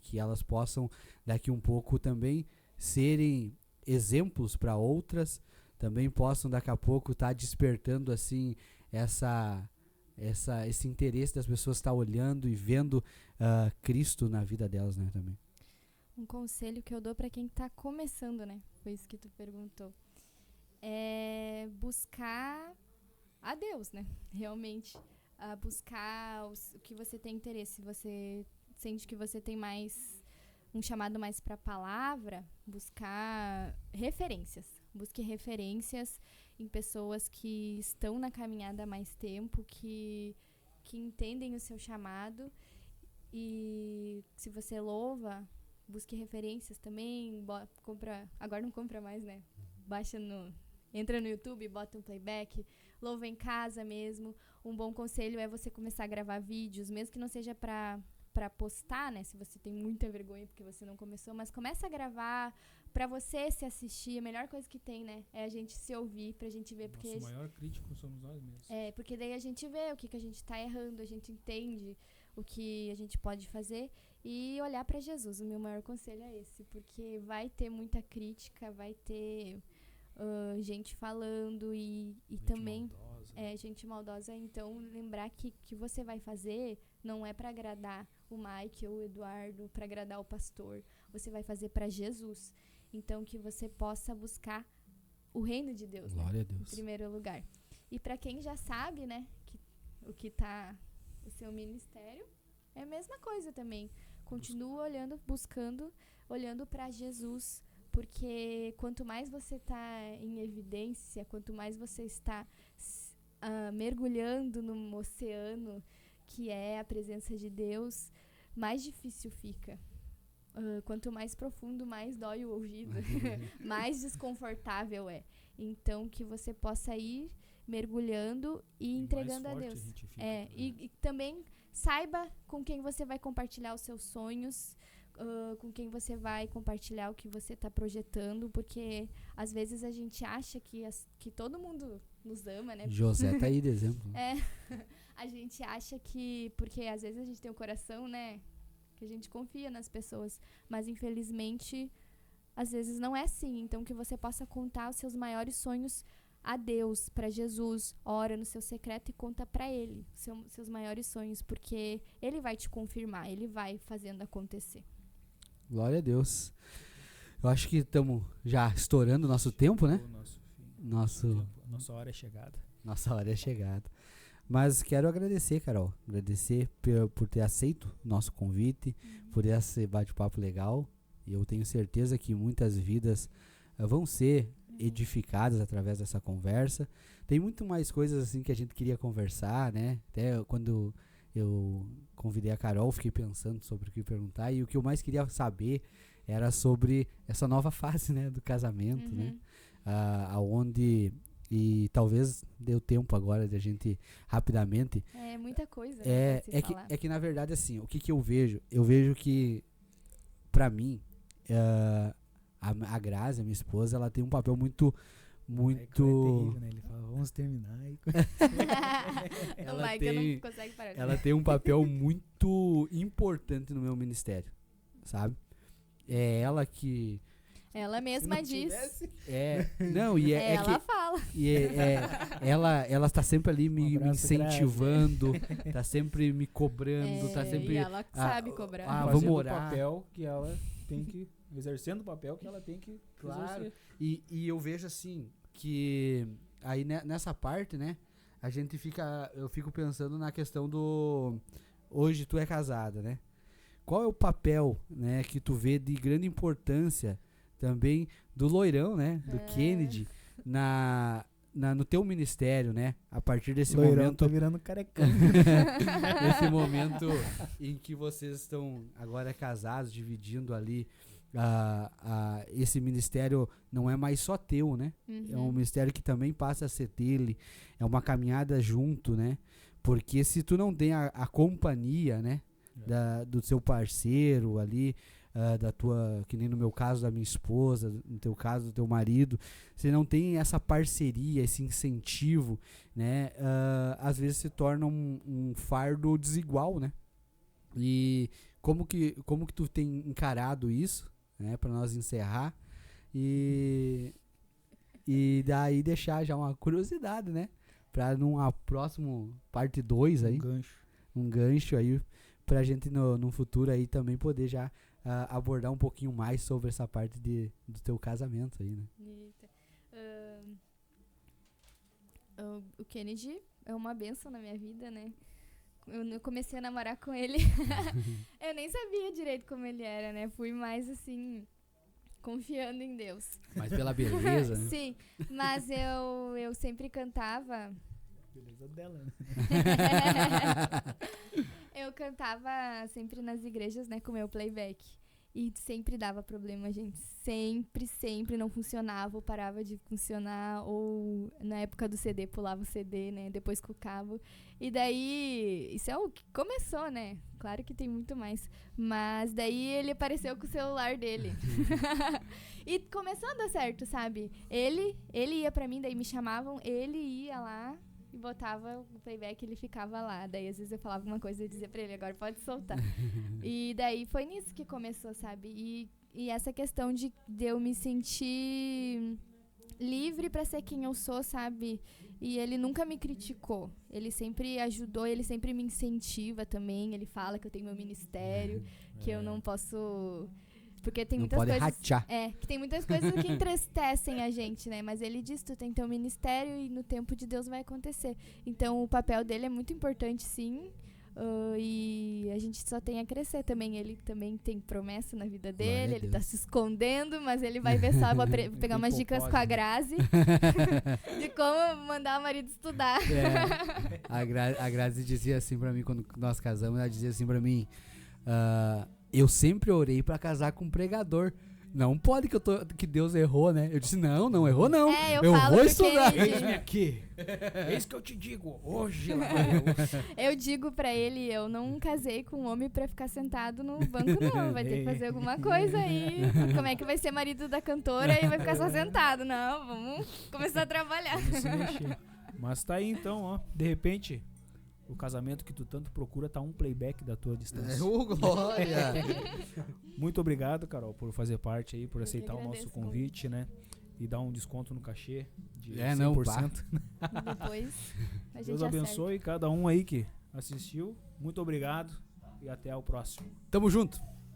que elas possam, daqui um pouco, também serem exemplos para outras, também possam daqui a pouco estar despertando assim esse interesse das pessoas estar olhando e vendo Cristo na vida delas, né, também. Um conselho que eu dou para quem está começando, né, foi isso que tu perguntou, é buscar a Deus, né, realmente, buscar o que você tem interesse. Se você sente que você tem um chamado mais para a palavra, buscar referências. Busque referências em pessoas que estão na caminhada há mais tempo, que entendem o seu chamado. E se você louva, busque referências também. Agora não compra mais, né? Entra no YouTube, bota um playback, louva em casa mesmo. Um bom conselho é você começar a gravar vídeos, mesmo que não seja para postar, né, se você tem muita vergonha porque você não começou, mas começa a gravar pra você se assistir. A melhor coisa que tem, né, é a gente se ouvir, pra gente ver. Porque nosso maior crítico somos nós mesmos. Porque daí a gente vê o que a gente tá errando, a gente entende o que a gente pode fazer e olhar pra Jesus. O meu maior conselho é esse, porque vai ter muita crítica, vai ter gente falando e também maldosa. Gente maldosa. Então lembrar que você vai fazer não é para agradar o Mike ou o Eduardo, para agradar o pastor. Você vai fazer para Jesus. Então que você possa buscar o reino de Deus, Glória né, a Deus, em primeiro lugar. E para quem já sabe, né, o que tá o seu ministério, é a mesma coisa também. Continua olhando, buscando, olhando para Jesus, porque quanto mais você está em evidência, quanto mais você está mergulhando no oceano que é a presença de Deus, mais difícil fica. Quanto mais profundo, mais dói o ouvido, mais desconfortável é. Então, que você possa ir mergulhando e entregando a Deus. E também saiba com quem você vai compartilhar os seus sonhos, com quem você vai compartilhar o que você está projetando, porque às vezes a gente acha que todo mundo nos ama, né? José tá aí de exemplo. A gente acha que... Porque às vezes a gente tem o coração, né? Que a gente confia nas pessoas. Mas, infelizmente, às vezes não é assim. Então, que você possa contar os seus maiores sonhos a Deus, para Jesus. Ora no seu secreto e conta para Ele seus maiores sonhos. Porque Ele vai te confirmar. Ele vai fazendo acontecer. Glória a Deus. Eu acho que estamos já estourando o nosso tempo, né? Nossa hora é chegada. Nossa hora é chegada. Mas quero agradecer, Carol. Agradecer por ter aceito o nosso convite, por esse bate-papo legal. E eu tenho certeza que muitas vidas vão ser edificadas através dessa conversa. Tem muito mais coisas assim que a gente queria conversar, né? Até quando eu convidei a Carol, fiquei pensando sobre o que perguntar. E o que eu mais queria saber era sobre essa nova fase, né, do casamento, né? Aonde... E talvez deu tempo agora de a gente rapidamente. É muita coisa. É que na verdade, assim, o que eu vejo? Eu vejo que, pra mim, a Grazi, a minha esposa, ela tem um papel muito... É terrível, né? Ele fala, vamos terminar. Ela tem um papel muito importante no meu ministério, sabe? É ela que... Ela mesma diz. Ela fala. Ela está sempre ali me incentivando, está sempre me cobrando, está sempre... E ela sabe cobrar. Vamos orar. O papel que ela tem que... Exercendo o papel que ela tem que... Claro. E eu vejo assim, que aí nessa parte, né, eu fico pensando na questão do... Hoje tu é casada, né? Qual é o papel, né, que tu vê de grande importância também do Loirão, né? Do Kennedy no teu ministério, né? A partir desse momento... Tá virando carecão. Esse momento em que vocês estão agora casados, dividindo ali esse ministério não é mais só teu, né? É um ministério que também passa a ser dele. É uma caminhada junto, né? Porque se tu não tem a companhia, né? Do seu parceiro ali, que nem no meu caso da minha esposa, no teu caso do teu marido, você não tem essa parceria, esse incentivo, né? Às vezes se torna um fardo desigual, né? E como que tu tem encarado isso, né? Para nós encerrar e daí deixar já uma curiosidade, né? Para numa próximo parte 2 aí, um gancho aí pra gente no futuro aí também poder já abordar um pouquinho mais sobre essa parte do teu casamento aí, né? O Kennedy é uma bênção na minha vida, né? Eu comecei a namorar com ele. Eu nem sabia direito como ele era, né? Fui mais assim, confiando em Deus. Mas pela beleza, né? Sim, mas eu sempre cantava... Beleza dela, né? Eu cantava sempre nas igrejas, né, com meu playback. E sempre dava problema, gente. Sempre não funcionava, ou parava de funcionar, ou na época do CD, pulava o CD, né, depois com o cabo. E daí, isso é o que começou, né? Claro que tem muito mais. Mas daí ele apareceu com o celular dele. E começou a dar certo, sabe? Ele ia pra mim, daí me chamavam, ele ia lá e botava o playback, ele ficava lá. Daí às vezes eu falava alguma coisa e dizia pra ele, agora pode soltar. E daí foi nisso que começou, sabe? E essa questão de eu me sentir livre pra ser quem eu sou, sabe? E ele nunca me criticou. Ele sempre ajudou, ele sempre me incentiva também. Ele fala que eu tenho meu ministério, que eu não posso... Porque tem muitas coisas... rachar. Que tem muitas coisas que entristecem a gente, né? Mas ele diz, tu tem teu ministério e no tempo de Deus vai acontecer. Então, o papel dele é muito importante, sim. E a gente só tem a crescer também. Ele também tem promessa na vida dele. Ele tá se escondendo, mas ele vai ver só. Vou pegar umas dicas com a Grazi de como mandar o marido estudar. A Grazi dizia assim pra mim, quando nós casamos, ela dizia assim pra mim... eu sempre orei pra casar com um pregador. Não pode que Deus errou, né? Eu disse, não errou não. Eu vou estudar. Eis-me aqui. Eis que eu te digo. Hoje lá eu digo pra ele, eu não casei com um homem pra ficar sentado no banco, não. Vai ter que fazer alguma coisa aí. Como é que vai ser marido da cantora e vai ficar só sentado? Não, vamos começar a trabalhar. Vamos se mexer. Mas tá aí então, ó. De repente, O casamento que tu tanto procura tá um playback da tua distância. Glória! Muito obrigado, Carol, por fazer parte aí, por aceitar o nosso agradeço convite, né? E dar um desconto no cachê de 100%. Não, Depois a gente Deus abençoe cada um aí que assistiu. Muito obrigado e até o próximo. Tamo junto!